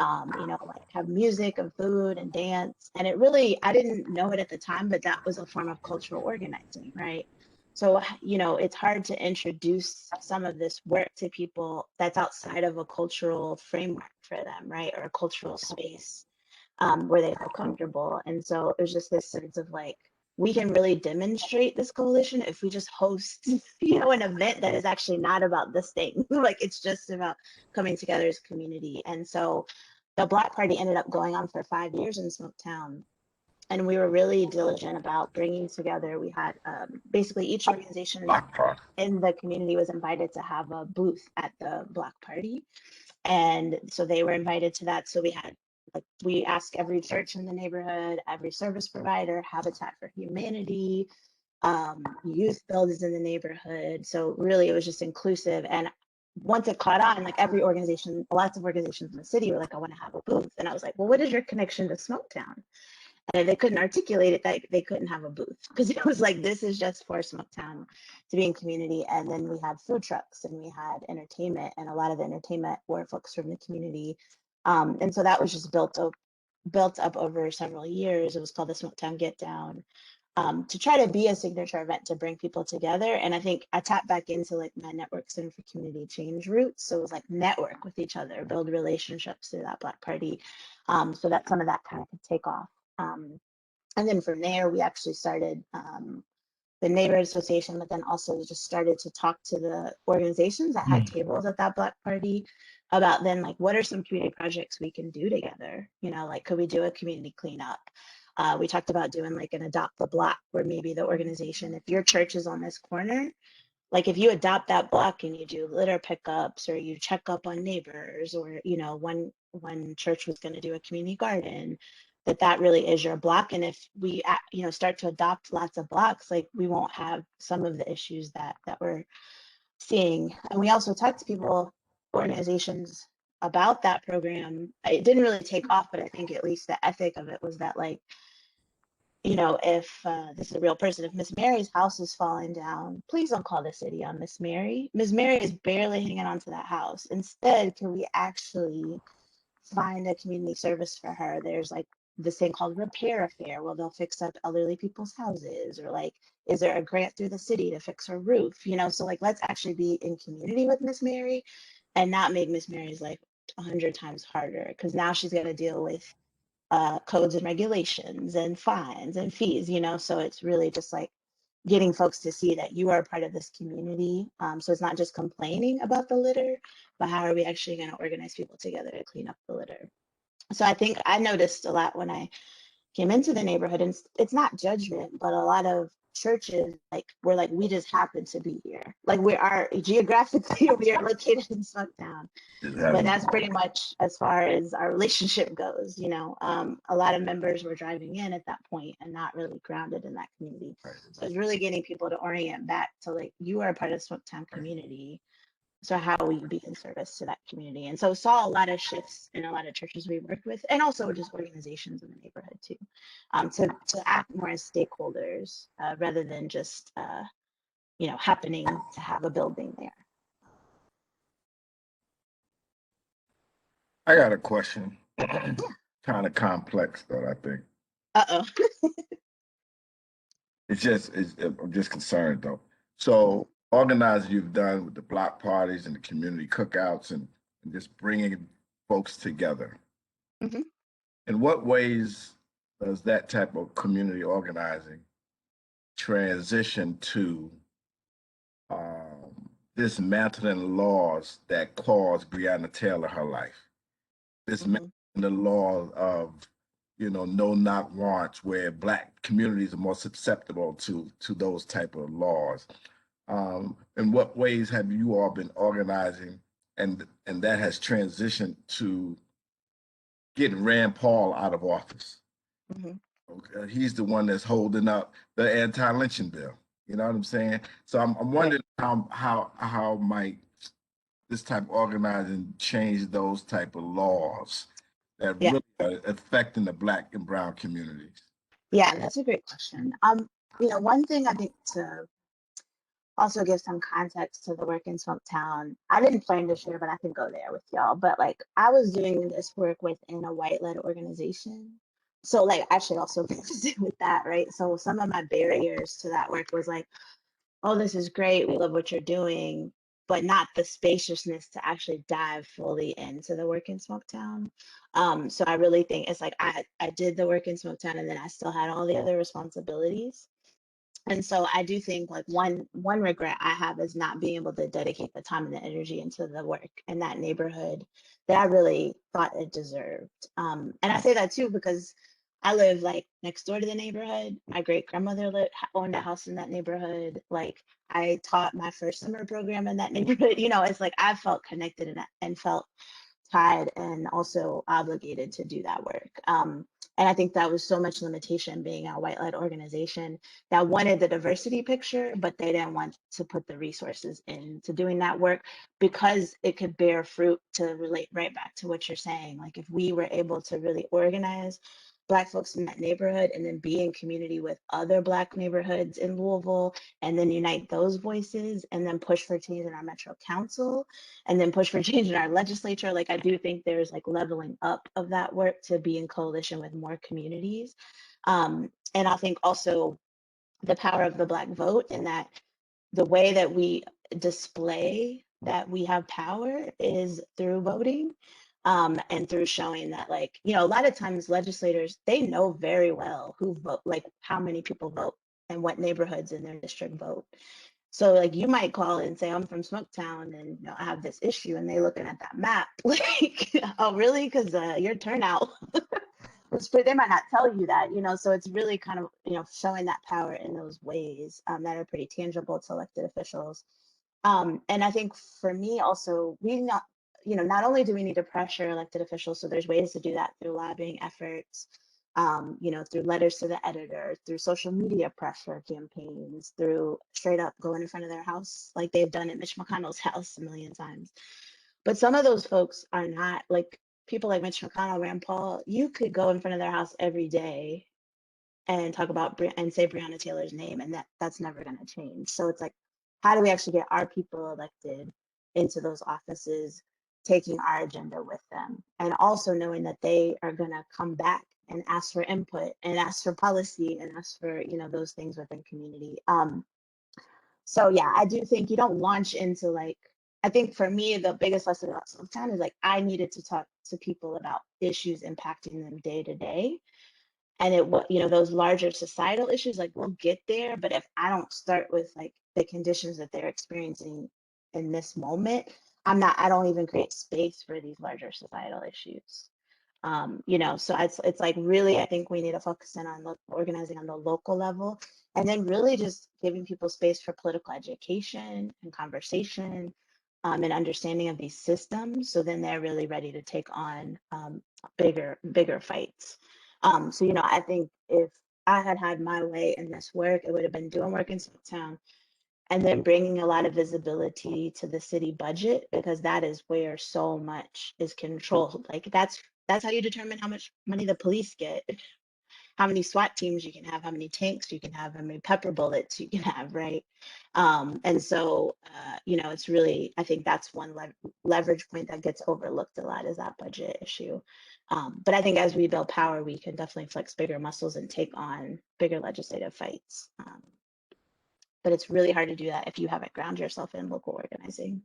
you know, like have music and food and dance. And it really, I didn't know it at the time, but that was a form of cultural organizing, right? So, you know, it's hard to introduce some of this work to people that's outside of a cultural framework for them, right? Or a cultural space where they feel comfortable. And so it was just this sense of like, we can really demonstrate this coalition if we just host, you know, an event that is actually not about this thing. Like it's just about coming together as a community. And so the block party ended up going on for 5 years in Smoketown. And we were really diligent about bringing together. We had basically each organization in the community was invited to have a booth at the block party. And so they were invited to that. So we had, like, we asked every church in the neighborhood, every service provider, Habitat for Humanity, youth builders in the neighborhood. So really it was just inclusive. And once it caught on, like every organization, lots of organizations in the city were like, I want to have a booth. And I was like, well, what is your connection to Smoketown? And they couldn't articulate it, that they couldn't have a booth because it was like, this is just for Smoketown to be in community. And then we had food trucks and we had entertainment, and a lot of the entertainment were folks from the community. And so that was just built up over several years. It was called the Smoketown Get Down, to try to be a signature event to bring people together. And I think I tapped back into like my Network Center for Community Change roots. So it was like network with each other, build relationships through that block party, so that some of that kind of could take off. And then from there, we actually started the neighborhood association, but then also just started to talk to the organizations that had tables at that block party about then like, what are some community projects we can do together? You know, like, could we do a community cleanup? We talked about doing like an adopt the block, where maybe the organization, if your church is on this corner, like if you adopt that block and you do litter pickups or you check up on neighbors, or, you know, one church was going to do a community garden, that really is your block. And if we, you know, start to adopt lots of blocks, like we won't have some of the issues that we're seeing. And we also talked to people, organizations, about that program. It didn't really take off, but I think at least the ethic of it was that, like, you know, if this is a real person, if Miss Mary's house is falling down, please don't call the city on Miss Mary. Miss Mary is barely hanging on to that house. Instead, can we actually find a community service for her? There's like this thing called Repair Affair, where they'll fix up elderly people's houses, or like, is there a grant through the city to fix her roof? You know, so like, let's actually be in community with Miss Mary and not make Miss Mary's life 100 times harder, because now she's got to deal with codes and regulations and fines and fees, you know. So it's really just like getting folks to see that you are a part of this community. So it's not just complaining about the litter, but how are we actually going to organize people together to clean up the litter? So I think I noticed a lot when I came into the neighborhood, and it's not judgment, but a lot of churches, like, we're like, we just happen to be here. Like, we are geographically, we are located in Smoketown, but that's pretty much as far as our relationship goes. You know, a lot of members were driving in at that point and not really grounded in that community. So it's really getting people to orient back to, like, you are a part of the Smoketown community. So how will you be in service to that community? And so saw a lot of shifts in a lot of churches we worked with, and also just organizations in the neighborhood too, to act more as stakeholders rather than just you know, happening to have a building there. I got a question. Kind of complex, though, I think. Uh-oh. I'm just concerned, though. So organizing you've done with the block parties and the community cookouts and just bringing folks together. Mhm. In what ways does that type of community organizing transition to dismantling laws that caused Breonna Taylor her life? Dismantling the law of no-knock warrants where Black communities are more susceptible to those type of laws. In what ways have you all been organizing, and that has transitioned to getting Rand Paul out of office? Mhm. Okay, he's the one that's holding up the anti-lynching bill. You know what I'm saying? So I'm wondering how might this type of organizing change those type of laws that Yeah. really are affecting the Black and brown communities? Yeah, that's a great question. One thing I think to also give some context to the work in Smoketown, I didn't plan to share, but I can go there with y'all. But like, I was doing this work within a white-led organization. So like, I should also visit with that, right? So some of my barriers to that work was like, oh, this is great, we love what you're doing, but not the spaciousness to actually dive fully into the work in Smoketown. So I really think it's like I did the work in Smoketown, and then I still had all the other responsibilities. And so I do think like one regret I have is not being able to dedicate the time and the energy into the work in that neighborhood that I really thought it deserved. And I say that too because I live like next door to the neighborhood. My great grandmother owned a house in that neighborhood. Like, I taught my first summer program in that neighborhood. It's like I felt connected and felt tied and also obligated to do that work. And I think that was so much limitation being a white-led organization that wanted the diversity picture, but they didn't want to put the resources into doing that work because it could bear fruit, to relate right back to what you're saying. Like, if we were able to really organize Black folks in that neighborhood and then be in community with other Black neighborhoods in Louisville, and then unite those voices and then push for change in our Metro Council, and then push for change in our legislature. Like, I do think there's like leveling up of that work to be in coalition with more communities. And I think also the power of the Black vote, and that the way that we display that we have power is through voting, and through showing that, like, a lot of times legislators, they know very well who vote, like how many people vote and what neighborhoods in their district vote. So like, you might call and say, I'm from Smoketown and I have this issue, and they looking at that map like, oh really? Because your turnout they might not tell you that, so it's really kind of, showing that power in those ways that are pretty tangible to elected officials. And I think for me also, not only do we need to pressure elected officials, so there's ways to do that through lobbying efforts, through letters to the editor, through social media pressure campaigns, through straight up going in front of their house, like they've done at Mitch McConnell's house a million times. But some of those folks are not, like people like Mitch McConnell, Rand Paul. You could go in front of their house every day and talk about and say Breonna Taylor's name, and that's never going to change. So it's like, how do we actually get our people elected into those offices, taking our agenda with them, and also knowing that they are going to come back and ask for input and ask for policy and ask for those things within community. So yeah, I do think you don't launch into like, I think for me, the biggest lesson about Smoketown is like, I needed to talk to people about issues impacting them day to day. And those larger societal issues, like we'll get there, but if I don't start with like the conditions that they're experiencing in this moment, I don't even create space for these larger societal issues. So it's like, really, I think we need to focus in on organizing on the local level, and then really just giving people space for political education and conversation, and understanding of these systems. So then they're really ready to take on bigger fights. So, I think if I had had my way in this work, it would have been doing work in Smoketown, and then bringing a lot of visibility to the city budget, because that is where so much is controlled. Like, that's how you determine how much money the police get, how many SWAT teams you can have, how many tanks you can have, how many pepper bullets you can have, right? And so, it's really, I think that's one leverage point that gets overlooked a lot, is that budget issue. But I think as we build power, we can definitely flex bigger muscles and take on bigger legislative fights. But it's really hard to do that if you haven't ground yourself in local organizing.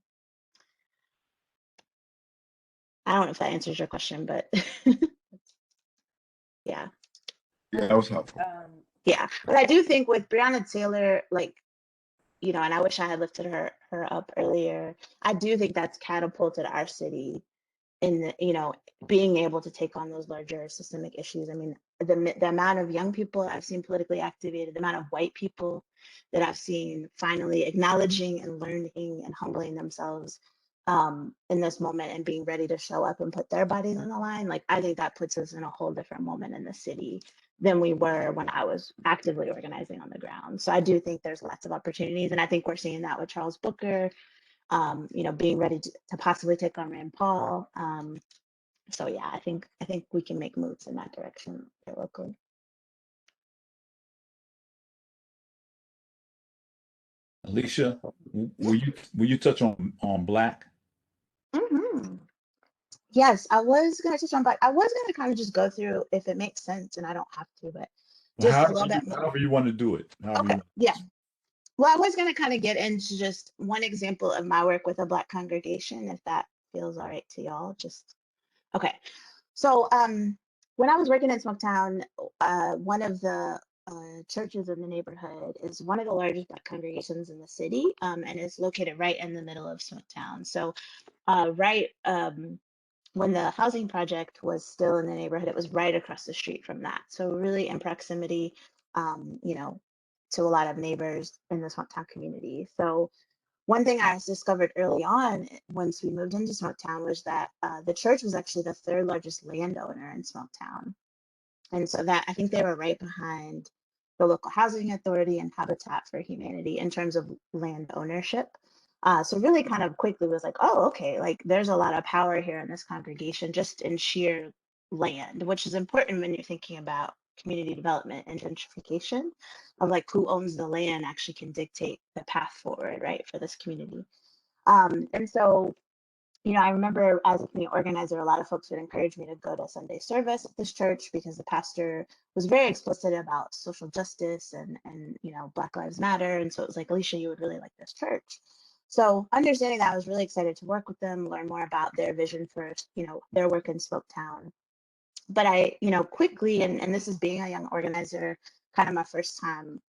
I don't know if that answers your question, but yeah. Yeah, that was helpful. Yeah, but I do think with Breonna Taylor, like, and I wish I had lifted her up earlier. I do think that's catapulted our city in the, being able to take on those larger systemic issues. I mean, the amount of young people I've seen politically activated, the amount of white people that I've seen finally acknowledging and learning and humbling themselves in this moment and being ready to show up and put their bodies on the line, like I think that puts us in a whole different moment in the city than we were when I was actively organizing on the ground. So I do think there's lots of opportunities, and I think we're seeing that with Charles Booker, you know, being ready to possibly take on Rand Paul. So yeah, I think we can make moves in that direction here locally. Alicia, will you touch on Black? Yes, I was gonna touch on Black. I was gonna kind of just go through if it makes sense, and I don't have to, but just a little bit more. However you want to do it. Okay, yeah. Well, I was going to kind of get into just one example of my work with a Black congregation, if that feels all right to y'all. Just okay. So when I was working in Smoketown, one of the churches in the neighborhood is one of the largest Black congregations in the city, and is located right in the middle of Smoketown. So right when the housing project was still in the neighborhood, it was right across the street from that. So really in proximity, you know, to a lot of neighbors in the Smoketown community. So one thing I discovered early on once we moved into Smoketown was that the church was actually the third largest landowner in Smoketown. And so that I think they were right behind the local housing authority and Habitat for Humanity in terms of land ownership. So really kind of quickly was like, oh, okay, like there's a lot of power here in this congregation just in sheer land, which is important when you're thinking about community development and gentrification of like who owns the land actually can dictate the path forward, right, for this community. And so, you know, I remember as a community organizer, a lot of folks would encourage me to go to Sunday service at this church because the pastor was very explicit about social justice and you know, Black Lives Matter. And so it was like, Alicia, you would really like this church. So understanding that, I was really excited to work with them, learn more about their vision for, you know, their work in Smoketown. But I, you know, quickly, and this is being a young organizer, kind of my first time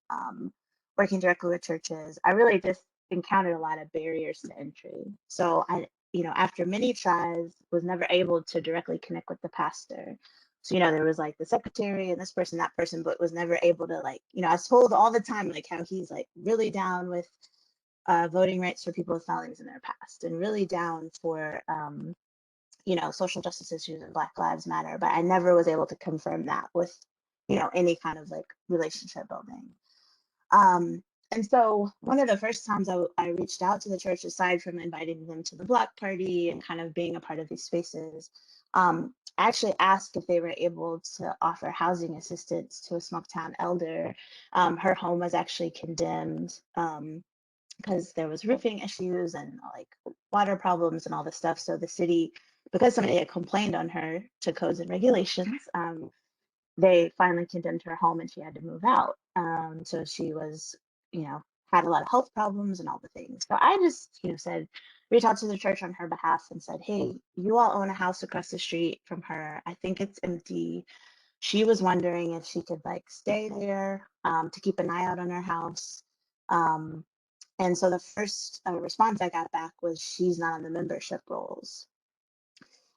working directly with churches, I really just encountered a lot of barriers to entry. So I, you know, after many tries, was never able to directly connect with the pastor. So, you know, there was like the secretary and this person, that person, but was never able to, like, you know, I was told all the time, like, how he's like really down with voting rights for people with felonies in their past and really down for, you know, social justice issues and Black Lives Matter, but I never was able to confirm that with, you know, any kind of like relationship building. And so one of the first times I reached out to the church, aside from inviting them to the block party and kind of being a part of these spaces, I actually asked if they were able to offer housing assistance to a Smoketown elder. Her home was actually condemned because there was roofing issues and like water problems and all this stuff. So the city, because somebody had complained on her to codes and regulations, they finally condemned her home and she had to move out. So she was, you know, had a lot of health problems and all the things. So I just, you know, said, reach out to the church on her behalf and said, hey, you all own a house across the street from her. I think it's empty. She was wondering if she could like stay there to keep an eye out on her house. And so the first response I got back was she's not on the membership rolls.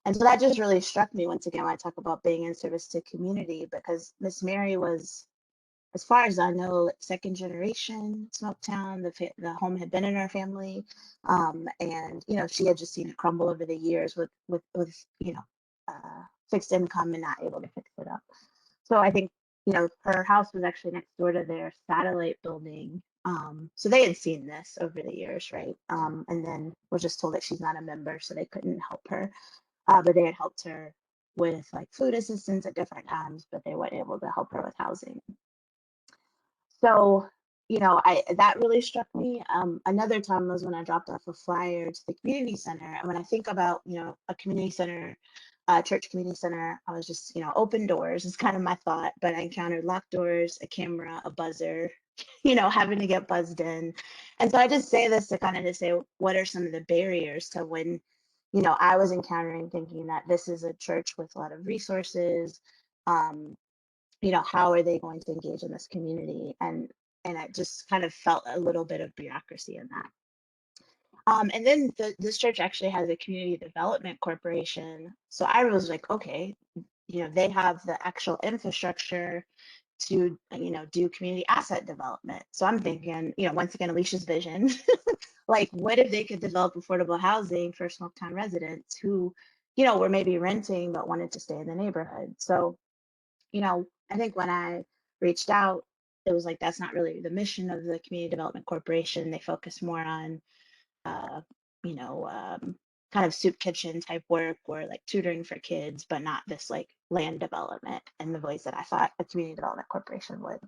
And so that just really struck me once again when I talk about being in service to community, because Miss Mary was, as far as I know, second generation Smoketown. The home had been in her family, and you know, she had just seen it crumble over the years with you know, fixed income and not able to fix it up. So I think, you know, her house was actually next door to their satellite building. So they had seen this over the years, right? And then was just told that she's not a member, so they couldn't help her. But they had helped her with like food assistance at different times, but they weren't able to help her with housing. So, you know, that really struck me. Another time was when I dropped off a flyer to the community center. And when I think about, you know, a community center, church community center, I was just, you know, open doors is kind of my thought, but I encountered locked doors, a camera, a buzzer, you know, having to get buzzed in. And so I just say this to kind of to say, what are some of the barriers to when, you know, I was encountering thinking that this is a church with a lot of resources, you know, how are they going to engage in this community? And I just kind of felt a little bit of bureaucracy in that. And then this church actually has a community development corporation. So I was like, okay, they have the actual infrastructure to, do community asset development. So I'm thinking, once again, Alicia's vision, like, what if they could develop affordable housing for Smoketown residents who, were maybe renting but wanted to stay in the neighborhood? So, I think when I reached out, it was like, that's not really the mission of the Community Development Corporation. They focus more on, uh, you know, um, kind of soup kitchen type work or like tutoring for kids, but not this like land development in the ways that I thought a community development corporation would.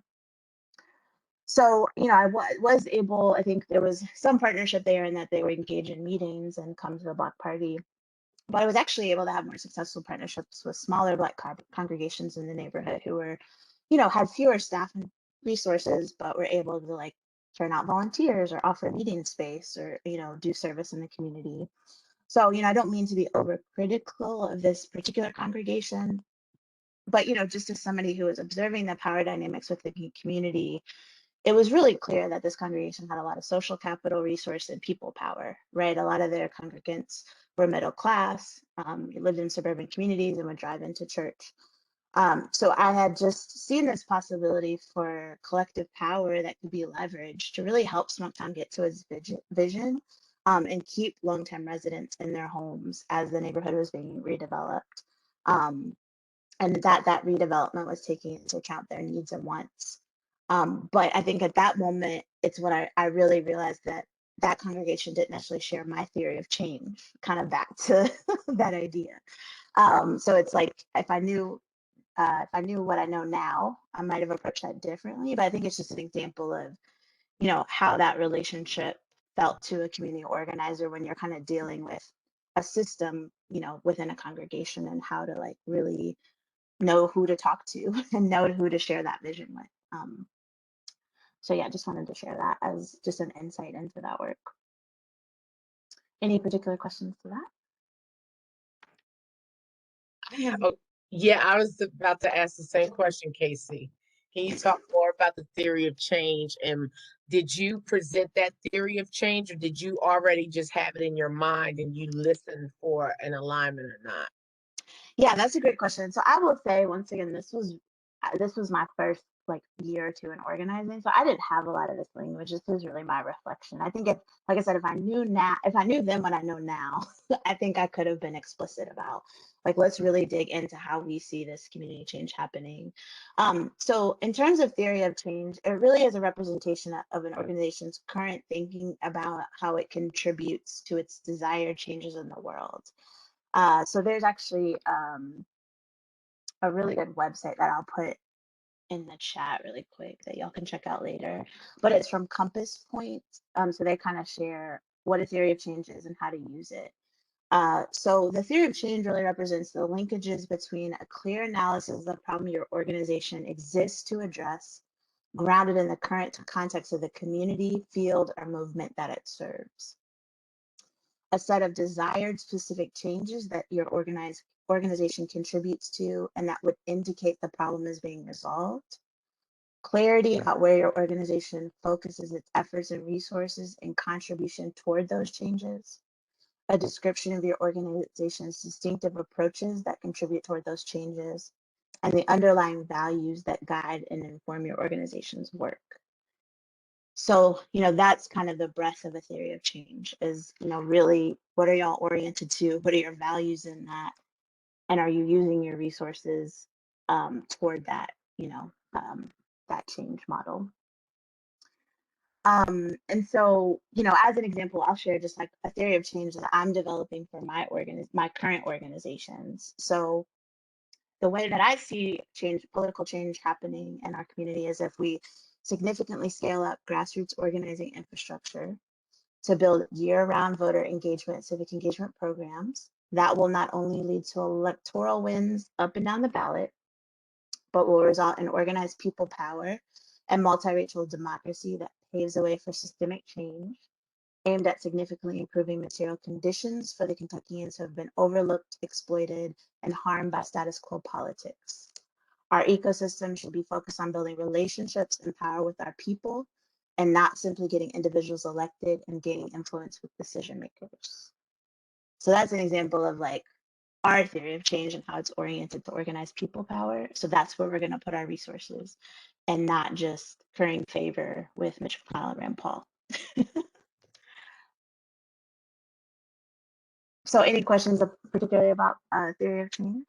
So, I was able, I think there was some partnership there in that they were engaged in meetings and come to the block party. But I was actually able to have more successful partnerships with smaller Black congregations in the neighborhood who were, had fewer staff and resources, but were able to like turn out volunteers or offer meeting space or, do service in the community. So, I don't mean to be overcritical of this particular congregation, but, just as somebody who was observing the power dynamics within the community, it was really clear that this congregation had a lot of social capital, resource, and people power, right? A lot of their congregants were middle class, lived in suburban communities, and would drive into church. So I had just seen this possibility for collective power that could be leveraged to really help Smoketown get to its vision and keep long-term residents in their homes as the neighborhood was being redeveloped. And that redevelopment was taking into account their needs and wants. But I think at that moment, it's when I really realized that that congregation didn't necessarily share my theory of change, kind of back to that idea. So it's like, if I knew what I know now, I might have approached that differently. But I think it's just an example of, how that relationship felt to a community organizer when you're kind of dealing with a system, within a congregation, and how to like really know who to talk to and know who to share that vision with. So yeah, just wanted to share that as just an insight into that work. Any particular questions to that? Yeah, I was about to ask the same question, Casey. Can you talk more about the theory of change? And did you present that theory of change, or did you already just have it in your mind and you listened for an alignment or not? Yeah, that's a great question. So I will say once again, this was my first like year or two in organizing. So I didn't have a lot of this language. This is really my reflection. I think like I said, if I knew then what I know now, I think I could have been explicit about like, let's really dig into how we see this community change happening. So in terms of theory of change, it really is a representation of an organization's current thinking about how it contributes to its desired changes in the world. So there's actually a really good website that I'll put in the chat really quick that y'all can check out later. But it's from Compass Point. So they kind of share what a theory of change is and how to use it. So the theory of change really represents the linkages between a clear analysis of the problem your organization exists to address, grounded in the current context of the community, field, or movement that it serves. A set of desired specific changes that your organization contributes to and that would indicate the problem is being resolved. Clarity about where your organization focuses its efforts and resources in contribution toward those changes. A description of your organization's distinctive approaches that contribute toward those changes, and the underlying values that guide and inform your organization's work. So, that's kind of the breadth of a theory of change is, really what are y'all oriented to? What are your values in that? And are you using your resources toward that, that change model? And so, as an example, I'll share just like a theory of change that I'm developing for my current organizations. So the way that I see political change happening in our community is if we significantly scale up grassroots organizing infrastructure to build year-round voter engagement, civic engagement programs. That will not only lead to electoral wins up and down the ballot, but will result in organized people power and multiracial democracy that paves the way for systemic change aimed at significantly improving material conditions for the Kentuckians who have been overlooked, exploited, and harmed by status quo politics. Our ecosystem should be focused on building relationships and power with our people and not simply getting individuals elected and gaining influence with decision makers. So that's an example of like our theory of change and how it's oriented to organize people power. So that's where we're going to put our resources and not just currying favor with Mitch McConnell and Rand Paul. So any questions particularly about theory of change?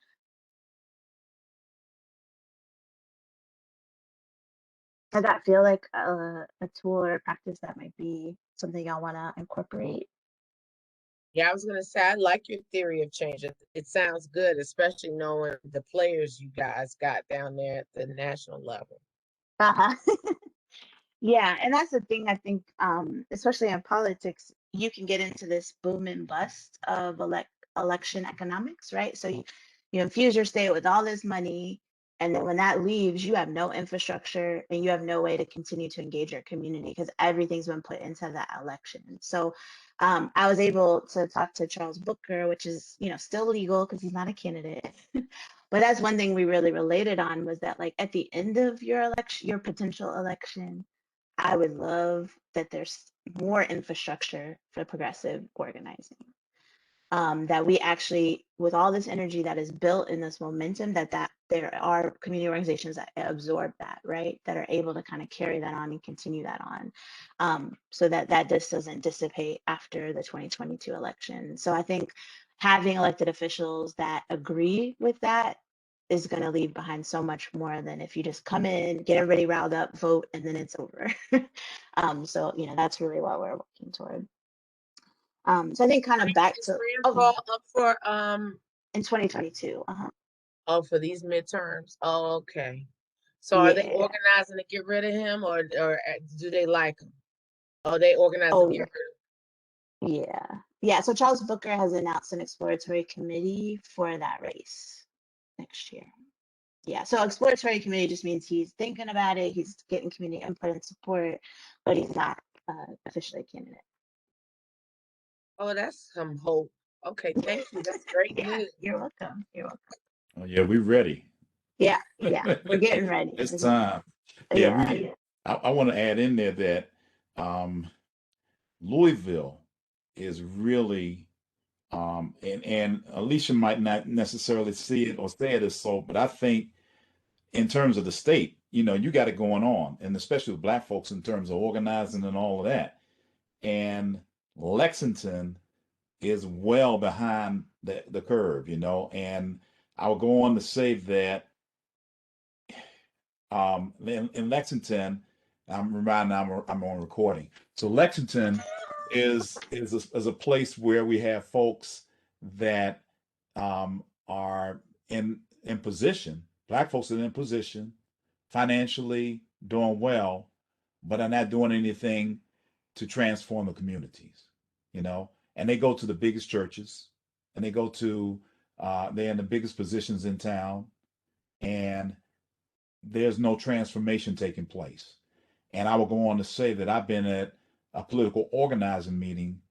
Does that feel like a tool or a practice that might be something y'all want to incorporate? Yeah, I was gonna say I like your theory of change. It sounds good, especially knowing the players you guys got down there at the national level. Uh-huh. Yeah, and that's the thing. I think, especially in politics, you can get into this boom and bust of election economics, right? So you infuse your state with all this money, and then when that leaves, you have no infrastructure and you have no way to continue to engage your community because everything's been put into that election. So I was able to talk to Charles Booker, which is, still legal because he's not a candidate. But that's one thing we really related on, was that like at the end of your election, your potential election, I would love that there's more infrastructure for progressive organizing. That we actually, with all this energy that is built in this momentum, that there are community organizations that absorb that, right? That are able to kind of carry that on and continue that on, so that this doesn't dissipate after the 2022 election. So I think having elected officials that agree with that is going to leave behind so much more than if you just come in, get everybody riled up, vote, and then it's over. So that's really what we're working toward. So I think kind of back Is to Rand Paul up for in 2022. oh, for these midterms? Oh, okay. So are they Yeah. organizing to get rid of him, or do they like him? Oh, they organizing Oh, to get rid of him. yeah. So Charles Booker has announced an exploratory committee for that race next year. Yeah. So exploratory committee just means he's thinking about it. He's getting community input and support, but he's not officially a candidate. Oh, that's some hope. Okay, thank you. That's great Yeah. news. You're welcome. You're welcome. Oh, yeah, we're ready. Yeah. We're getting ready. It's time. Yeah, I want to add in there that Louisville is really, and Alicia might not necessarily see it or say it as so, but I think in terms of the state, you got it going on, and especially with Black folks in terms of organizing and all of that. And Lexington is well behind the curve, and I will go on to say that in Lexington, I'm reminded I'm on recording. So Lexington is a place where we have folks that are in position. Black folks are in position, financially doing well, but are not doing anything to transform the communities. And they go to the biggest churches, and they're in the biggest positions in town, and there's no transformation taking place. And I will go on to say that I've been at a political organizing meeting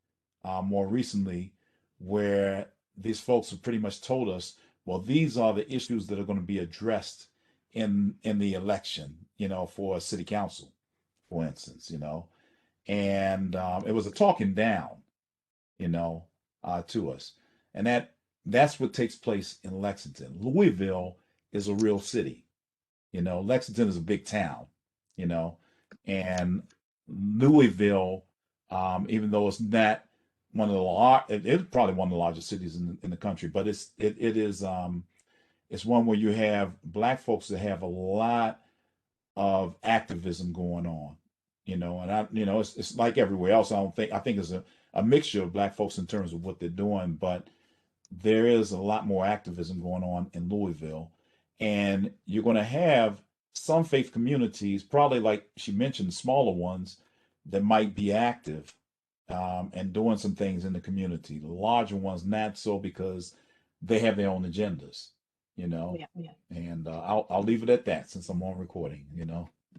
more recently where these folks have pretty much told us, well, these are the issues that are going to be addressed in the election, for a city council, for instance, and it was a talking down, to us. And that's what takes place in Lexington. Louisville is a real city. Lexington is a big town, and Louisville, even though it's not one of the it's probably one of the largest cities in the country, but it is it's one where you have Black folks that have a lot of activism going on, and it's like everywhere else. I think it's a mixture of Black folks in terms of what they're doing, but there is a lot more activism going on in Louisville. And you're going to have some faith communities, probably like she mentioned, smaller ones that might be active and doing some things in the community. The larger ones, not so, because they have their own agendas, Yeah. And I'll leave it at that since I'm on recording,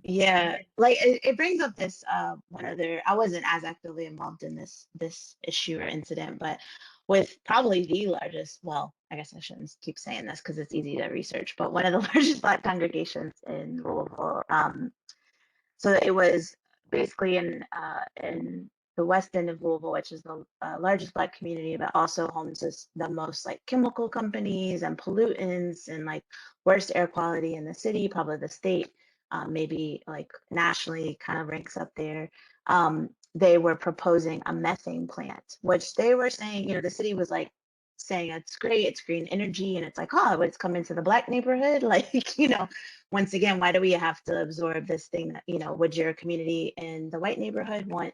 Yeah, like it brings up this one other. I wasn't as actively involved in this issue or incident, but with probably the largest, well, I guess I shouldn't keep saying this because it's easy to research, but one of the largest Black congregations in Louisville. So it was basically in the west end of Louisville, which is the largest Black community, but also home to the most like chemical companies and pollutants and like worst air quality in the city, probably the state, maybe like nationally kind of ranks up there. They were proposing a methane plant, which they were saying, the city was like saying it's great, it's green energy, and it's like, oh, it's coming to the Black neighborhood, like, once again, why do we have to absorb this thing that, would your community in the white neighborhood want,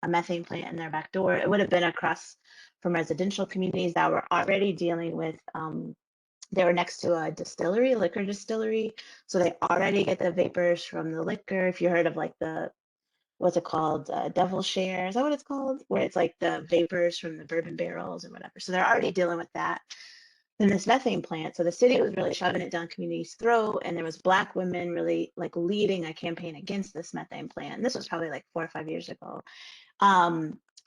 a methane plant in their back door? It would have been across from residential communities that were already dealing with, they were next to a distillery, liquor distillery. So they already get the vapors from the liquor. If you heard of like what's it called? Devil Share, is that what it's called? Where it's like the vapors from the bourbon barrels or whatever. So they're already dealing with that. Then this methane plant. So the city was really shoving it down community's throat, and there was Black women really like leading a campaign against this methane plant. And this was probably like 4 or 5 years ago.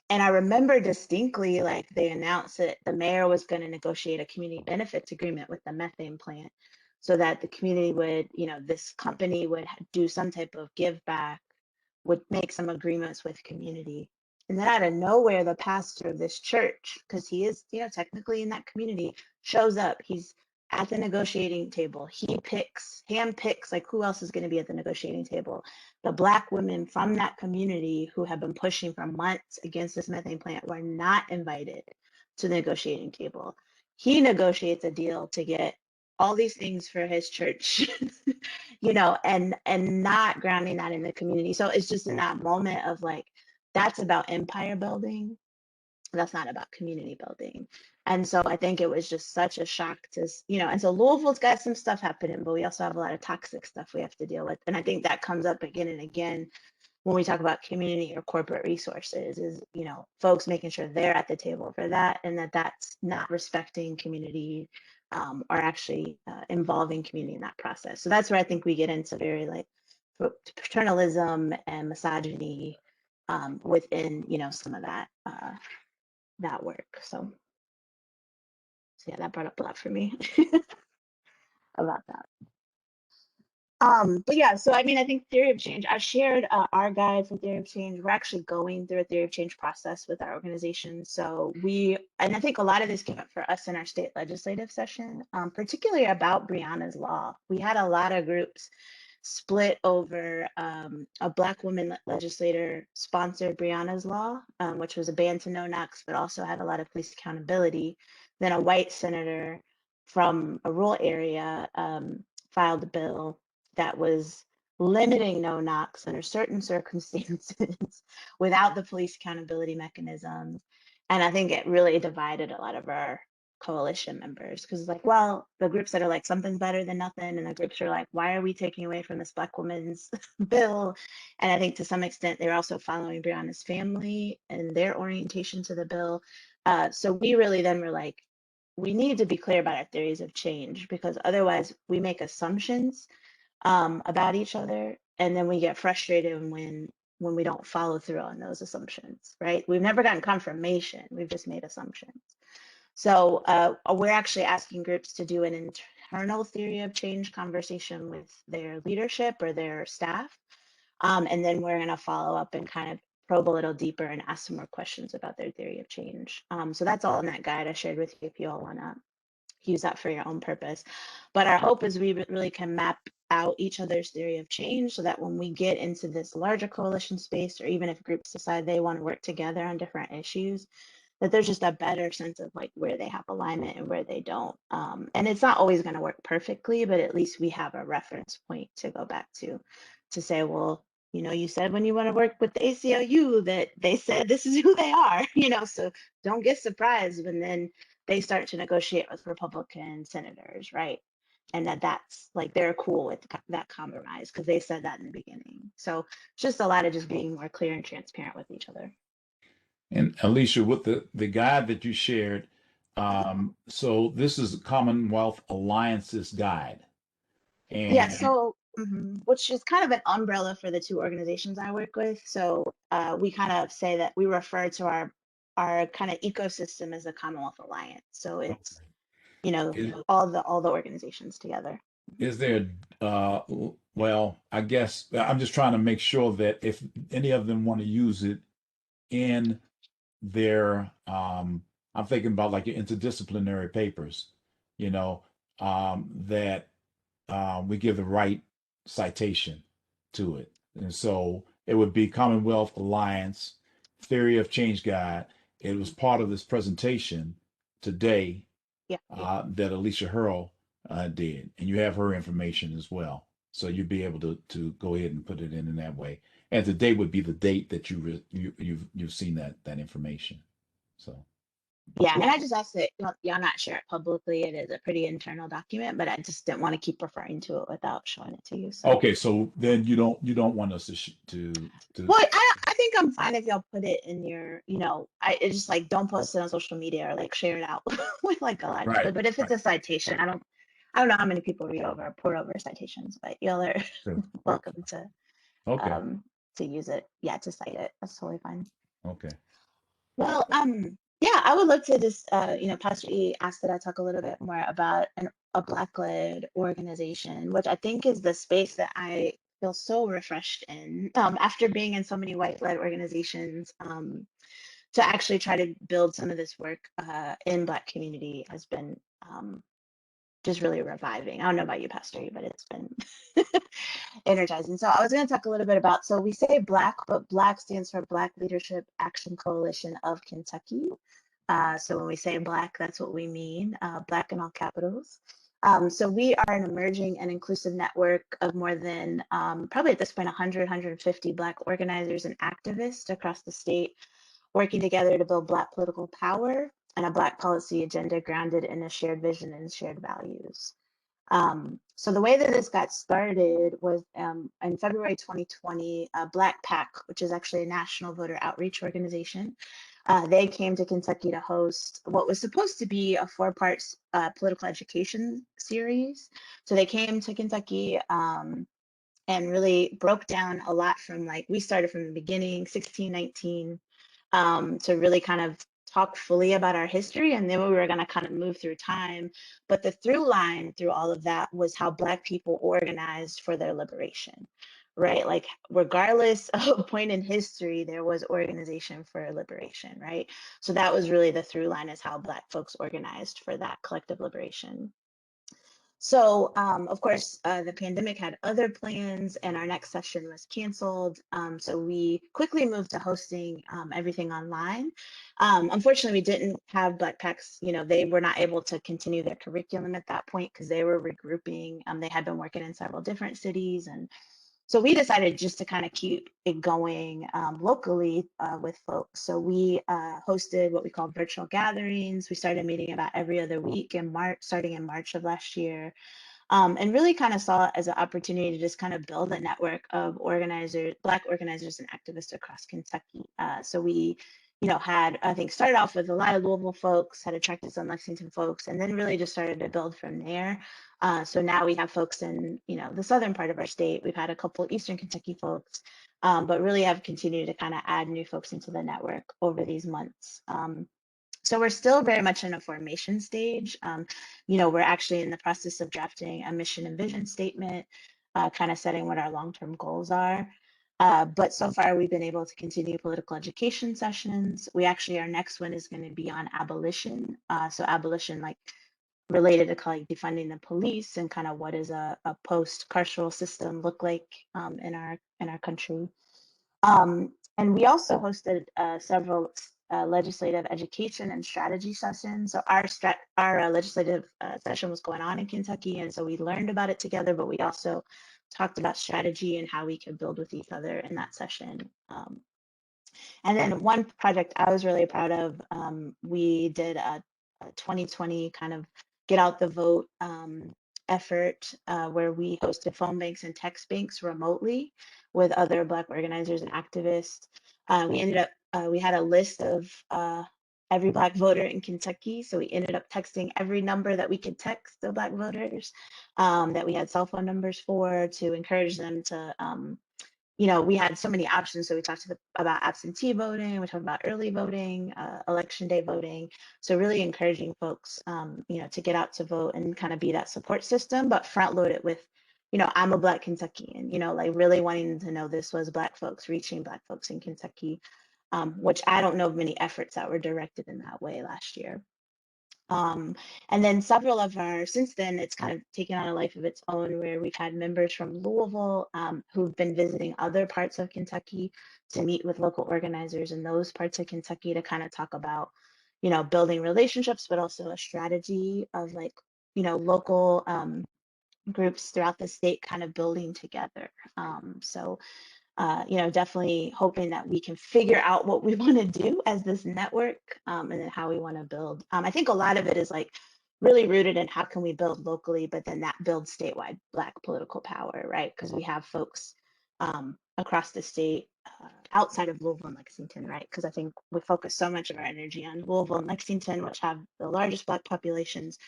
And I remember distinctly, like they announced that the mayor was going to negotiate a community benefits agreement with the methane plant so that the community would, this company would do some type of give back, would make some agreements with community. And then out of nowhere, the pastor of this church, because he is, technically in that community, shows up. He's at the negotiating table. He handpicks like who else is going to be at the negotiating table. The Black women from that community who have been pushing for months against this methane plant were not invited to the negotiating table. He negotiates a deal to get all these things for his church, and not grounding that in the community. So it's just in that moment of like, that's about empire building. That's not about community building. And so I think it was just such a shock to, and so Louisville's got some stuff happening, but we also have a lot of toxic stuff we have to deal with. And I think that comes up again and again when we talk about community or corporate resources is, folks making sure they're at the table for that, and that's not respecting community or actually involving community in that process. So that's where I think we get into very like paternalism and misogyny within, some of that work. So yeah, that brought up a lot for me about that. But yeah, so I mean, I think theory of change, I shared our guide for theory of change. We're actually going through a theory of change process with our organization. So and I think a lot of this came up for us in our state legislative session, particularly about Breonna's Law. We had a lot of groups split over a Black woman legislator sponsored Breonna's Law, which was a ban to no knocks, but also had a lot of police accountability. Then a white senator from a rural area filed a bill that was limiting no knocks under certain circumstances without the police accountability mechanisms. And I think it really divided a lot of our coalition members because it's like, well, the groups that are like something's better than nothing, and the groups are like, why are we taking away from this Black woman's bill? And I think to some extent they're also following Breonna's family and their orientation to the bill. So we really then were like, we need to be clear about our theories of change, because otherwise we make assumptions about each other, and then we get frustrated when we don't follow through on those assumptions, right? We've never gotten confirmation, we've just made assumptions. So we're actually asking groups to do an internal theory of change conversation with their leadership or their staff, and then we're going to follow up and kind of probe a little deeper and ask some more questions about their theory of change. So that's all in that guide I shared with you if you all want to use that for your own purpose. But our hope is we really can map out each other's theory of change so that when we get into this larger coalition space, or even if groups decide they want to work together on different issues, that there's just a better sense of like where they have alignment and where they don't. And it's not always going to work perfectly, but at least we have a reference point to go back to say, well, you said when you want to work with the ACLU that they said this is who they are, so don't get surprised when then they start to negotiate with Republican senators, right? And that's like, they're cool with that compromise because they said that in the beginning. So just a lot of just being more clear and transparent with each other. And Alicia, with the guide that you shared, so this is a Commonwealth Alliances guide. And yeah, so which is kind of an umbrella for the two organizations I work with. So we kind of say that we refer to our kind of ecosystem as a Commonwealth Alliance. So it's all the organizations together. Is there, well, I guess I'm just trying to make sure that if any of them want to use it in their, I'm thinking about like your interdisciplinary papers, you know, that we give the right citation to it. And so it would be Commonwealth Alliance Theory of Change Guide. It was part of this presentation today Yeah. that Alicia Hurle did, and you have her information as well. So you'd be able to go ahead and put it in that way. And today would be the date that you've seen that information. So Yeah, and I just asked that y'all not share it publicly. It is a pretty internal document, but I just didn't want to keep referring to it without showing it to you. So okay, so then you don't want us to well, I think I'm fine if y'all put it in your, it's just like don't post it on social media or like share it out with like a lot of people. right, But if it's right. a citation, I don't know how many people read over pour over citations, but y'all are Sure. welcome Okay. to use it. Yeah, to cite it. That's totally fine. Okay. Well, yeah, I would love to just, Pastor E asked that I talk a little bit more about a Black-led organization, which I think is the space that I feel so refreshed in. After being in so many white-led organizations, to actually try to build some of this work in Black community has been just really reviving. I don't know about you, Pastor E, but it's been energizing. So I was going to talk a little bit about, so we say Black, but Black stands for Black Leadership Action Coalition of Kentucky. So when we say Black, that's what we mean, Black in all capitals. So we are an emerging and inclusive network of more than probably at this point 100, 150 Black organizers and activists across the state, working together to build Black political power and a Black policy agenda grounded in a shared vision and shared values. So the way that this got started was in February 2020, Black PAC, which is actually a national voter outreach organization, they came to Kentucky to host what was supposed to be a 4-part political education series. So they came to Kentucky and really broke down a lot from we started from the beginning, 1619, to really kind of talk fully about our history, and then we were going to kind of move through time. But the through line through all of that was how Black people organized for their liberation, right? Like regardless of point in history, there was organization for liberation, right? So that was really the through line, is how Black folks organized for that collective liberation. So, of course, the pandemic had other plans and our next session was canceled. So we quickly moved to hosting everything online. Unfortunately, we didn't have Black PACs, they were not able to continue their curriculum at that point because they were regrouping. They had been working in several different cities, and so we decided just to kind of keep it going locally with folks. So we hosted what we call virtual gatherings. We started meeting about every other week in March, starting in March of last year, and really kind of saw it as an opportunity to just kind of build a network of organizers, Black organizers and activists across Kentucky. So we, had, I think, started off with a lot of Louisville folks, had attracted some Lexington folks, and then really just started to build from there. So now we have folks in, the southern part of our state. We've had a couple Eastern Kentucky folks, but really have continued to kind of add new folks into the network over these months. So we're still very much in a formation stage. We're actually in the process of drafting a mission and vision statement, kind of setting what our long-term goals are. But so far, we've been able to continue political education sessions. Our next one is going to be on abolition. So abolition, like related to like defunding the police and kind of what does a post-carceral system look like in our country. And we also hosted several legislative education and strategy sessions. So our legislative session was going on in Kentucky, and so we learned about it together, but we also talked about strategy and how we could build with each other in that session. And then one project I was really proud of, we did a 2020 kind of get out the vote effort where we hosted phone banks and text banks remotely with other Black organizers and activists. We had a list of every Black voter in Kentucky. So we ended up texting every number that we could text the Black voters that we had cell phone numbers for, to encourage them to you know, we had so many options. So we talked about absentee voting, we talked about early voting, election day voting. So really encouraging folks, you know, to get out to vote and kind of be that support system, but front load it with, you know, I'm a Black Kentuckian, you know, like really wanting to know this was Black folks reaching Black folks in Kentucky, which I don't know of many efforts that were directed in that way last year. And then several of our, since then, it's kind of taken on a life of its own where we've had members from Louisville who've been visiting other parts of Kentucky to meet with local organizers in those parts of Kentucky to kind of talk about, you know, building relationships, but also a strategy of like, you know, local groups throughout the state kind of building together. So you know, definitely hoping that we can figure out what we want to do as this network and then how we want to build. I think a lot of it is like really rooted in how can we build locally, but then that builds statewide Black political power, right? Because we have folks across the state outside of Louisville and Lexington, right? Because I think we focus so much of our energy on Louisville and Lexington, which have the largest Black populations.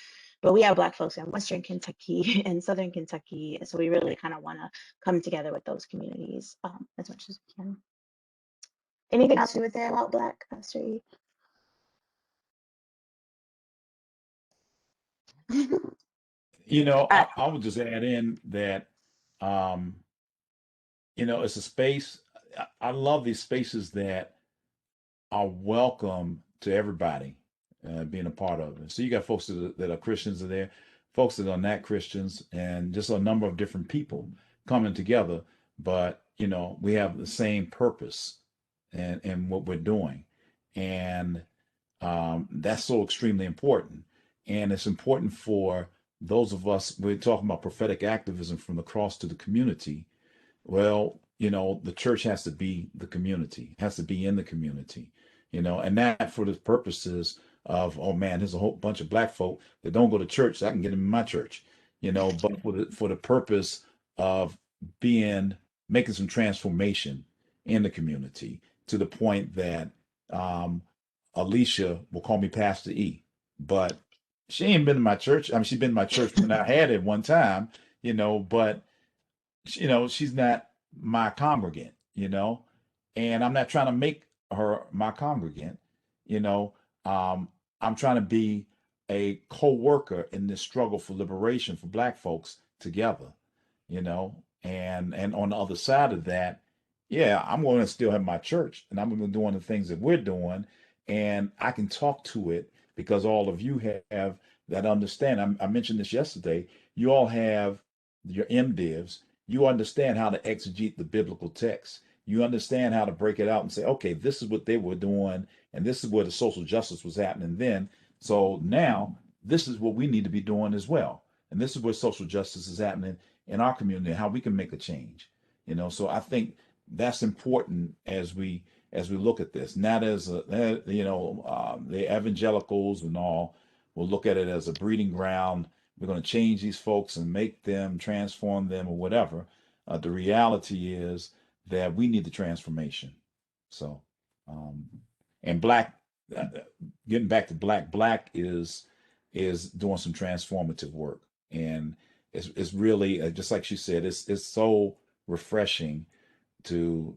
But we have Black folks in Western Kentucky and Southern Kentucky. So we really kind of want to come together with those communities as much as we can. Anything else you would say about Black, Pastor E? You know, I would just add in that, you know, it's a space. I love these spaces that are welcome to everybody being a part of it. So you got folks that are Christians are there, folks that are not Christians, and just a number of different people coming together. But you know, we have the same purpose and what we're doing, and that's so extremely important. And it's important for those of us. We're talking about prophetic activism from the cross to the community. Well, you know, the church has to be the community, has to be in the community, you know, and that for the purposes of, oh man, there's a whole bunch of Black folk that don't go to church, so I can get them in my church, you know, but for the purpose of being making some transformation in the community to the point that Alicia will call me Pastor E, but she ain't been in my church. I mean, she's been in my church when I had it one time, you know, but you know, she's not my congregant, you know, and I'm not trying to make her my congregant, you know. I'm trying to be a co-worker in this struggle for liberation for Black folks together, you know, and on the other side of that, yeah, I'm going to still have my church and I'm going to be doing the things that we're doing, and I can talk to it because all of you have that understand. I mentioned this yesterday. You all have your MDivs. You understand how to exegete the biblical text. You understand how to break it out and say, okay, this is what they were doing, and this is where the social justice was happening then. So now this is what we need to be doing as well. And this is where social justice is happening in our community and how we can make a change. You know, so I think that's important as we look at this. Not as a, you know, the evangelicals and all will look at it as a breeding ground. We're going to change these folks and make them, transform them, or whatever. The reality is that we need the transformation. So, and Black, getting back to Black is doing some transformative work, and it's really just like she said, it's so refreshing to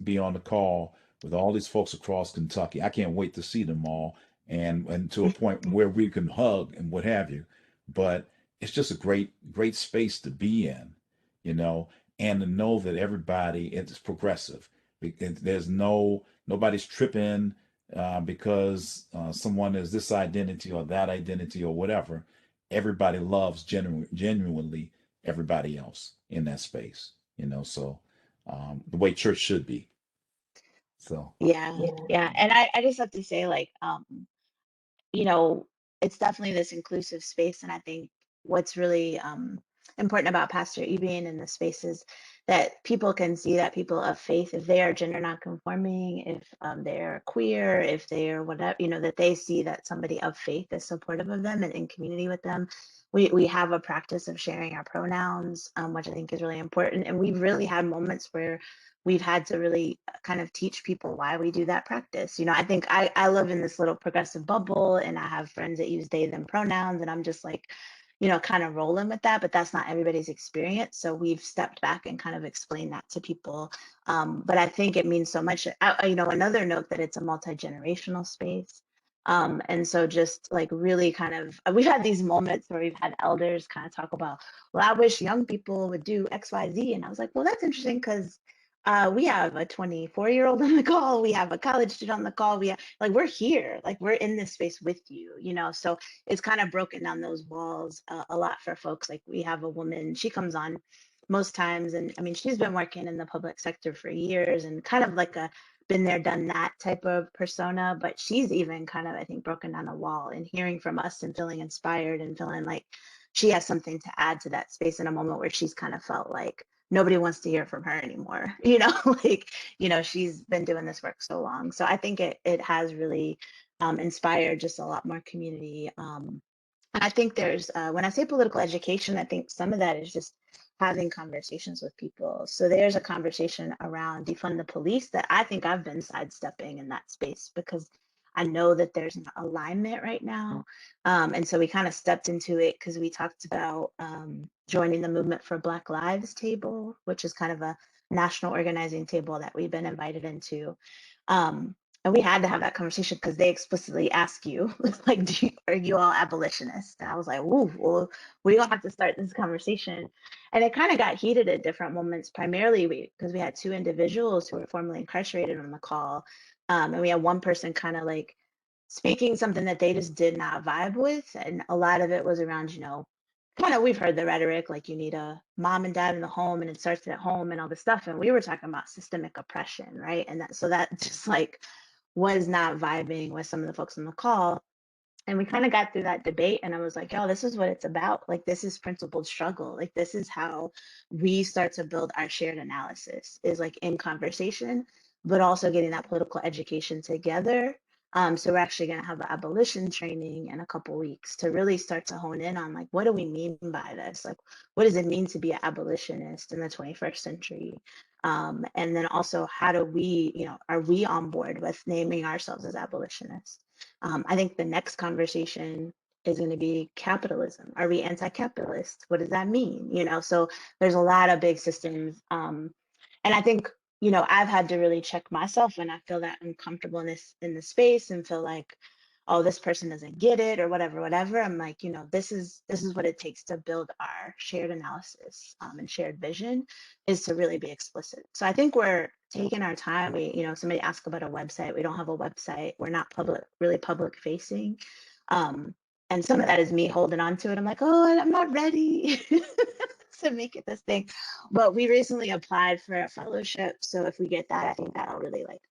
be on the call with all these folks across Kentucky. I can't wait to see them all, and to a point where we can hug and what have you. But it's just a great space to be in, you know, and to know that everybody is progressive. There's nobody's tripping because someone is this identity or that identity or whatever. Everybody loves genuinely everybody else in that space, you know. So the way church should be. So Yeah, yeah. And I just have to say, like, you know, it's definitely this inclusive space. And I think what's really important about Pastor E being in the space is that people can see that people of faith, if they are gender nonconforming, if they're queer, if they're whatever, you know, that they see that somebody of faith is supportive of them and in community with them. We have a practice of sharing our pronouns, which I think is really important. And we've really had moments where we've had to really kind of teach people why we do that practice. You know, I think I live in this little progressive bubble and I have friends that use they, them pronouns. And I'm just like, kind of rolling with that, but that's not everybody's experience. So we've stepped back and kind of explained that to people. But I think it means so much. Another note that it's a multi-generational space. And so just like really kind of, we've had these moments where we've had elders kind of talk about, well, I wish young people would do X, Y, Z. And I was like, well, that's interesting because we have a 24-year-old on the call. We have a college student on the call. We're here, like we're in this space with you, so it's kind of broken down those walls a lot for folks. Like we have a woman, she comes on most times. And I mean, she's been working in the public sector for years and kind of like a been there, done that type of persona, but she's even kind of, I think, broken down a wall and hearing from us and feeling inspired and feeling like she has something to add to that space in a moment where she's kind of felt like nobody wants to hear from her anymore, she's been doing this work so long. So I think it has really inspired just a lot more community. I think there's, when I say political education, I think some of that is just having conversations with people. So there's a conversation around defund the police that I think I've been sidestepping in that space because I know that there's an alignment right now. And so we kind of stepped into it because we talked about joining the Movement for Black Lives table, which is kind of a national organizing table that we've been invited into. And we had to have that conversation because they explicitly ask you, like, are you all abolitionists? And I was like, ooh, well, we all have to start this conversation. And it kind of got heated at different moments, primarily because we had two individuals who were formerly incarcerated on the call. And we had one person kind of like speaking something that they just did not vibe with. And a lot of it was around, kind of, we've heard the rhetoric, like you need a mom and dad in the home and it starts at home and all this stuff. And we were talking about systemic oppression, right? And that just like was not vibing with some of the folks on the call. And we kind of got through that debate and I was like, yo, this is what it's about. Like, this is principled struggle. Like, this is how we start to build our shared analysis, is like in conversation, but also getting that political education together. So we're actually going to have an abolition training in a couple weeks to really start to hone in on like, what do we mean by this? Like, what does it mean to be an abolitionist in the 21st century? And then also, how do we, are we on board with naming ourselves as abolitionists? I think the next conversation is going to be capitalism. Are we anti-capitalist? What does that mean? So there's a lot of big systems. And I think, I've had to really check myself when I feel that uncomfortable in this space and feel like, oh, this person doesn't get it or whatever. I'm like, this is what it takes to build our shared analysis and shared vision, is to really be explicit. So I think we're taking our time. Somebody asked about a website. We don't have a website. We're not really public facing. And some of that is me holding on to it. I'm like, oh, I'm not ready to make it this thing. But we recently applied for a fellowship. So if we get that, I think that'll really like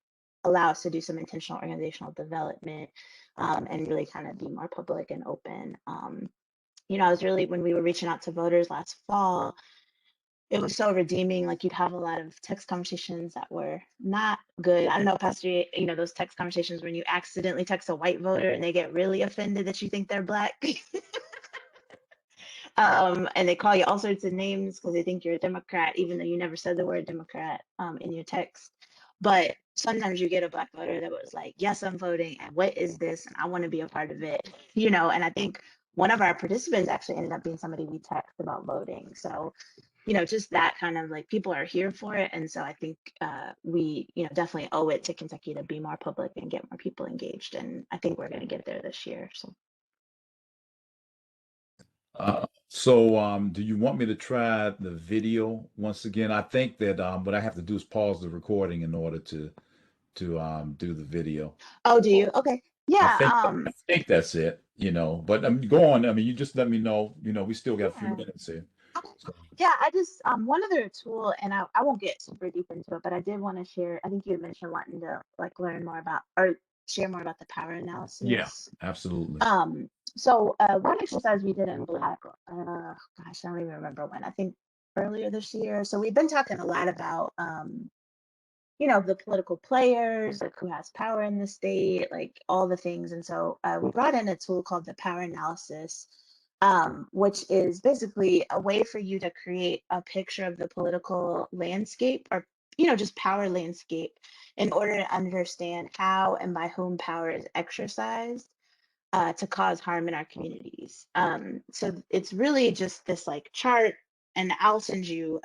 allow us to do some intentional organizational development and really kind of be more public and open. I was really, when we were reaching out to voters last fall, it was so redeeming. Like, you'd have a lot of text conversations that were not good. I don't know, Pastor, those text conversations when you accidentally text a white voter and they get really offended that you think they're Black. And they call you all sorts of names because they think you're a Democrat, even though you never said the word Democrat in your text. But sometimes you get a Black voter that was like, yes, I'm voting, and what is this? And I want to be a part of it, and I think one of our participants actually ended up being somebody we text about voting. So, just that kind of like, people are here for it. And so I think we, definitely owe it to Kentucky to be more public and get more people engaged. And I think we're going to get there this year. So. Do you want me to try the video once again? I think that what I have to do is pause the recording in order to do the video. Oh, do you? Okay. Yeah. I think that's it, but go on. I mean, you just let me know, we still got a few minutes here. So. Yeah, I just one other tool, and I won't get super deep into it, but I did want to share. I think you had mentioned wanting to like learn more about or share more about the power analysis. Yeah, absolutely. So one exercise we did in Black, gosh, I don't even remember when. I think earlier this year. So we've been talking a lot about the political players, like who has power in the state, like all the things. And so we brought in a tool called the power analysis, which is basically a way for you to create a picture of the political landscape, or just power landscape, in order to understand how and by whom power is exercised. to cause harm in our communities. So it's really just this like chart, and I'll send you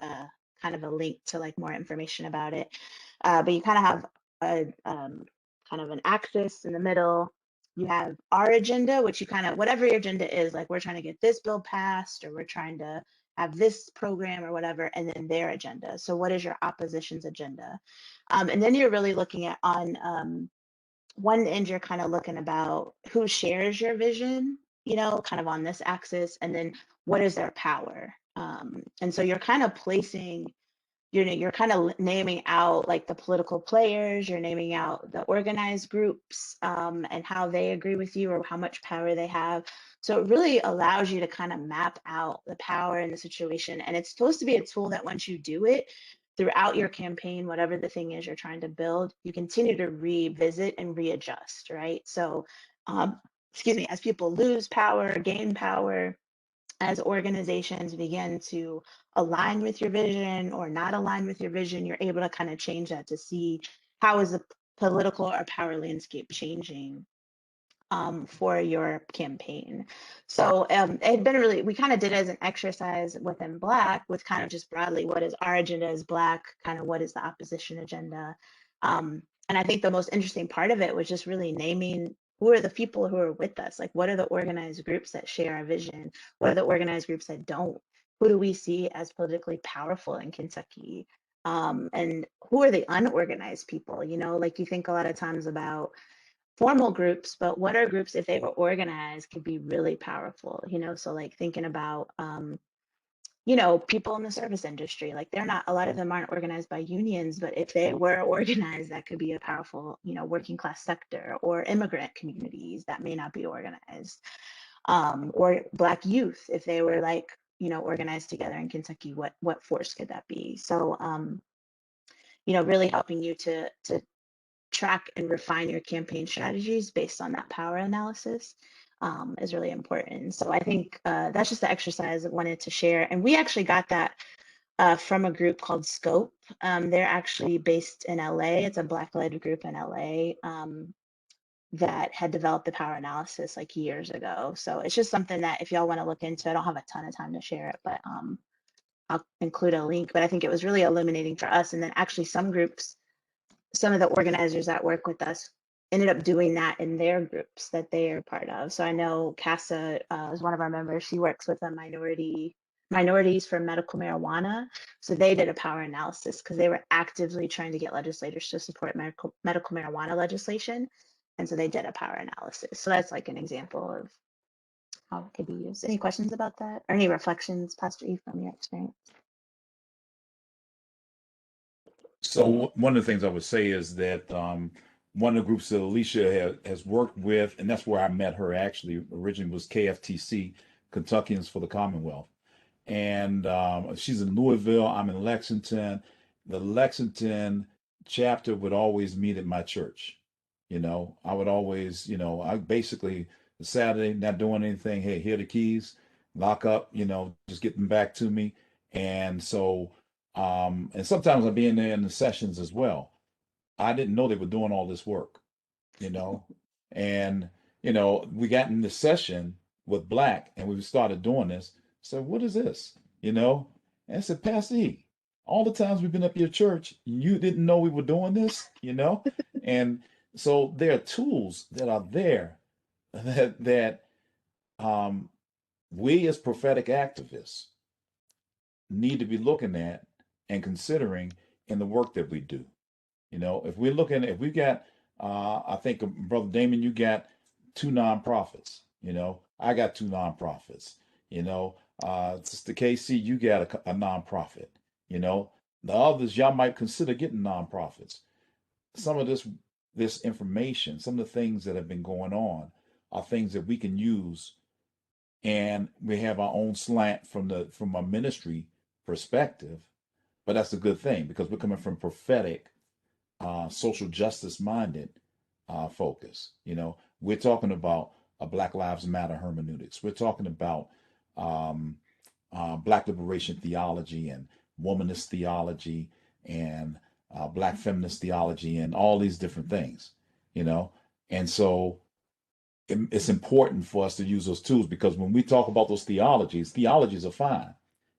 kind of a link to like more information about it. But you kind of have a kind of an axis in the middle. You have our agenda, which you kind of, whatever your agenda is, like we're trying to get this bill passed, or we're trying to have this program or whatever, and then their agenda. So what is your opposition's agenda? And then you're really looking at on one end, you're kind of looking about who shares your vision, you know, kind of on this axis, and then what is their power. And so you're kind of placing, you're kind of naming out like the political players, you're naming out the organized groups, and how they agree with you or how much power they have. So it really allows you to kind of map out the power in the situation. And it's supposed to be a tool that once you do it throughout your campaign, whatever the thing is you're trying to build, you continue to revisit and readjust, right? So, excuse me, as people lose power, gain power, as organizations begin to align with your vision or not align with your vision, you're able to kind of change that to see how is the political or power landscape changing for your campaign. So it had been really, we kind of did it as an exercise within Black with kind of just broadly, what is our agenda as Black, kind of what is the opposition agenda. And I think the most interesting part of it was just really naming who are the people who are with us? Like, what are the organized groups that share our vision? What are the organized groups that don't? Who do we see as politically powerful in Kentucky? And who are the unorganized people? You know, like you think a lot of times about formal groups, but what are groups, if they were organized, could be really powerful, you know? So like thinking about, you know, people in the service industry, like they're not, a lot of them aren't organized by unions, but if they were organized, that could be a powerful, you know, working class sector, or immigrant communities that may not be organized, or Black youth, if they were like, you know, organized together in Kentucky, what force could that be? So, you know, really helping you to track and refine your campaign strategies based on that power analysis is really important. So I think that's just the exercise I wanted to share. And we actually got that from a group called Scope. They're actually based in LA. It's a Black-led group in LA that had developed the power analysis like years ago. So it's just something that if y'all want to look into, I don't have a ton of time to share it, but I'll include a link. But I think it was really illuminating for us. And then actually some groups, some of the organizers that work with us ended up doing that in their groups that they are part of. So I know CASA is one of our members. She works with a minorities for medical marijuana. So they did a power analysis because they were actively trying to get legislators to support medical marijuana legislation. And so they did a power analysis. So that's like an example of how it could be used. Any questions about that, or any reflections, Pastor E, from your experience? So one of the things I would say is that one of the groups that Alicia has worked with, and that's where I met her actually originally, was KFTC, Kentuckians for the Commonwealth. And she's in Louisville, I'm in Lexington. The Lexington chapter would always meet at my church. You know, I would always, you know, I basically Saturday, not doing anything. Hey, here are the keys, lock up, you know, just get them back to me. And so, and sometimes I'd be in there in the sessions as well. I didn't know they were doing all this work, you know, and, you know, we got in the session with Black and we started doing this. So what is this? You know, and I said, Pastor E, all the times we've been up your church, you didn't know we were doing this, you know? And so there are tools that are there that we as prophetic activists need to be looking at and considering in the work that we do. You know, if we're looking, if we got, I think, Brother Damon, you got two nonprofits. You know, I got two nonprofits. You know, Sister KC, you got a nonprofit. You know, the others, y'all might consider getting nonprofits. Some of this information, some of the things that have been going on, are things that we can use, and we have our own slant from a ministry perspective. But that's a good thing because we're coming from prophetic social justice minded focus. You know, we're talking about a Black Lives Matter hermeneutics. We're talking about Black liberation theology and womanist theology and Black feminist theology and all these different things. You know, and so it's important for us to use those tools, because when we talk about those theologies are fine.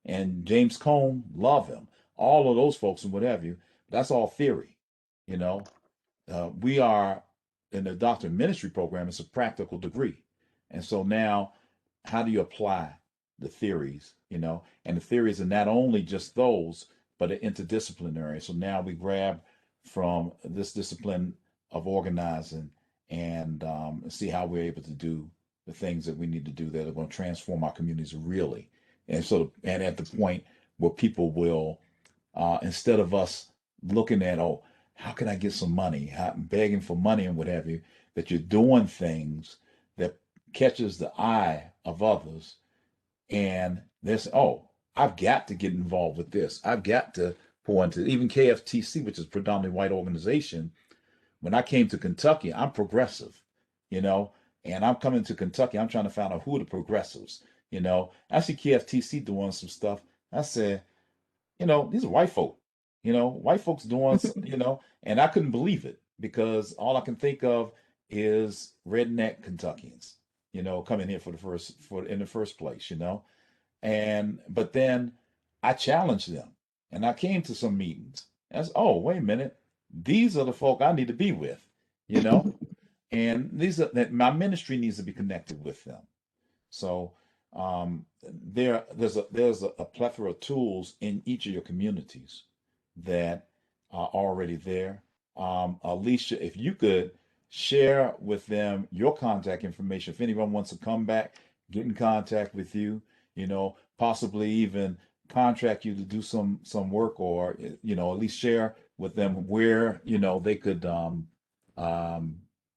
And James Cone, love him. All of those folks and what have you, that's all theory. You know, we are in the doctor of ministry program, it's a practical degree. And so now, how do you apply the theories? You know, and the theories are not only just those, but they're interdisciplinary. So now we grab from this discipline of organizing and see how we're able to do the things that we need to do that are going to transform our communities really. And so, and at the point where people will, instead of us looking at, oh, how can I get some money, begging for money and what have you, that you're doing things that catches the eye of others, and this, oh, I've got to get involved with this. I've got to pour into even KFTC, which is a predominantly white organization. When I came to Kentucky, I'm progressive, you know, and I'm coming to Kentucky. I'm trying to find out who are the progressives, you know. I see KFTC doing some stuff. I said, you know, these are white folk, you know, white folks doing, you know, and I couldn't believe it because all I can think of is redneck Kentuckians, you know, coming here in the first place, you know. And but then I challenged them and I came to some meetings. As oh, wait a minute, these are the folk I need to be with, you know, and these are that my ministry needs to be connected with them. So there's a plethora of tools in each of your communities that are already there. Alicia, if you could share with them your contact information, if anyone wants to come back, get in contact with you, you know, possibly even contract you to do some work, or you know, at least share with them where you know they could um,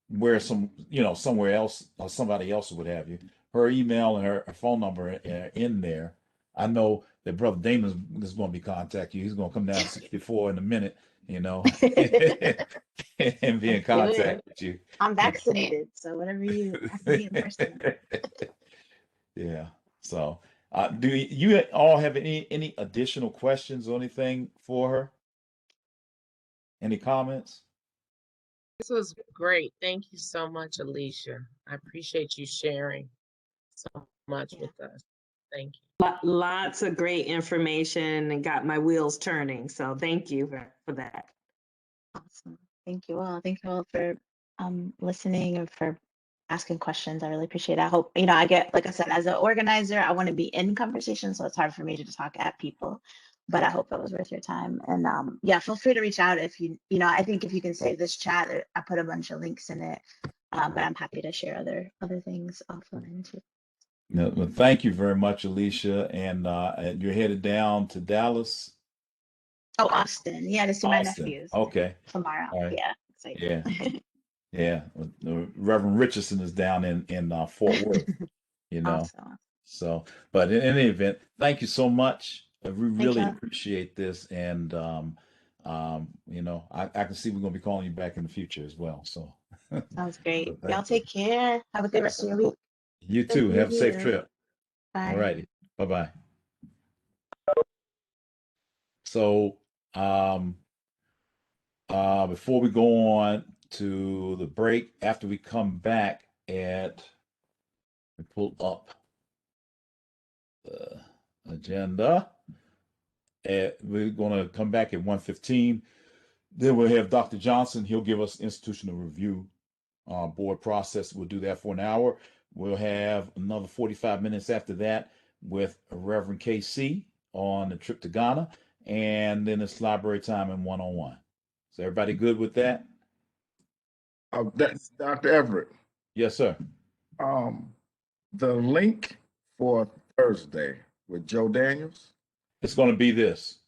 where some you know somewhere else or somebody else would have you. Her email and her phone number in there. I know that Brother Damon is going to be contacting you. He's going to come down 64 in a minute, you know, and be in contact with you. I'm vaccinated, so whatever you have to be in person. Yeah. So, do you all have any additional questions or anything for her? Any comments? This was great. Thank you so much, Alicia. I appreciate you sharing so much with us. Thank you. Lots of great information and got my wheels turning. So thank you for that. Awesome. Thank you all. Thank you all for listening and for asking questions. I really appreciate it. I hope, you know, I get, like I said, as an organizer, I want to be in conversation, so it's hard for me to just talk at people. But I hope it was worth your time. And yeah, feel free to reach out if you know, I think if you can save this chat, I put a bunch of links in it. But I'm happy to share other things offline too. No, well, thank you very much, Alicia. And you're headed down to Dallas. Oh, Austin. Yeah, to see my Austin. nephews Okay. tomorrow. All right. Yeah, excited. Yeah. Yeah. Reverend Richardson is down in Fort Worth, you know. Awesome. So, but in any event, thank you so much. We really y'all. appreciate this, and you know, I can see we're gonna be calling you back in the future as well. So, Sounds great. so Y'all take care. Have a good rest of your week. you Good too. to Have a safe hear. trip. Bye. All righty. Bye bye. So, before we go on to the break, after we come back we pull up the agenda. We're going to come back at 1:15. Then we'll have Dr. Johnson. He'll give us institutional review board process. We'll do that for an hour. We'll have another 45 minutes after that with Reverend KC on the trip to Ghana. And then it's library time and one-on-one. So everybody good with that? Dr. Everett, Yes, sir. the link for Thursday with Joe Daniels, It's going to be this.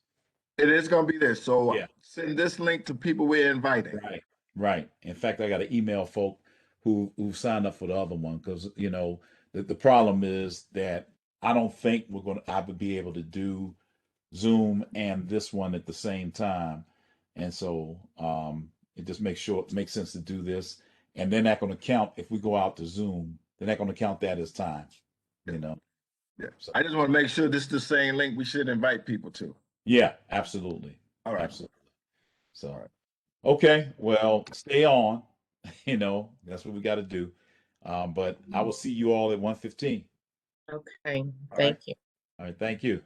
it is going to be there. So Yeah. send this link to people we're inviting. Right. Right. In fact, I got to email folk who signed up for the other one because you know the problem is that I don't think I would be able to do Zoom and this one at the same time, and so it just makes sense to do this, and they're not going to count if we go out to Zoom. They're not going to count that as time, you know. Yeah. So, I just want to make sure this is the same link we should invite people to. yeah, absolutely. All right. Absolutely. So, okay, well, stay on. You know, that's what we got to do. But I will see you all at 1:15. Okay, All thank right. you. All right, thank you.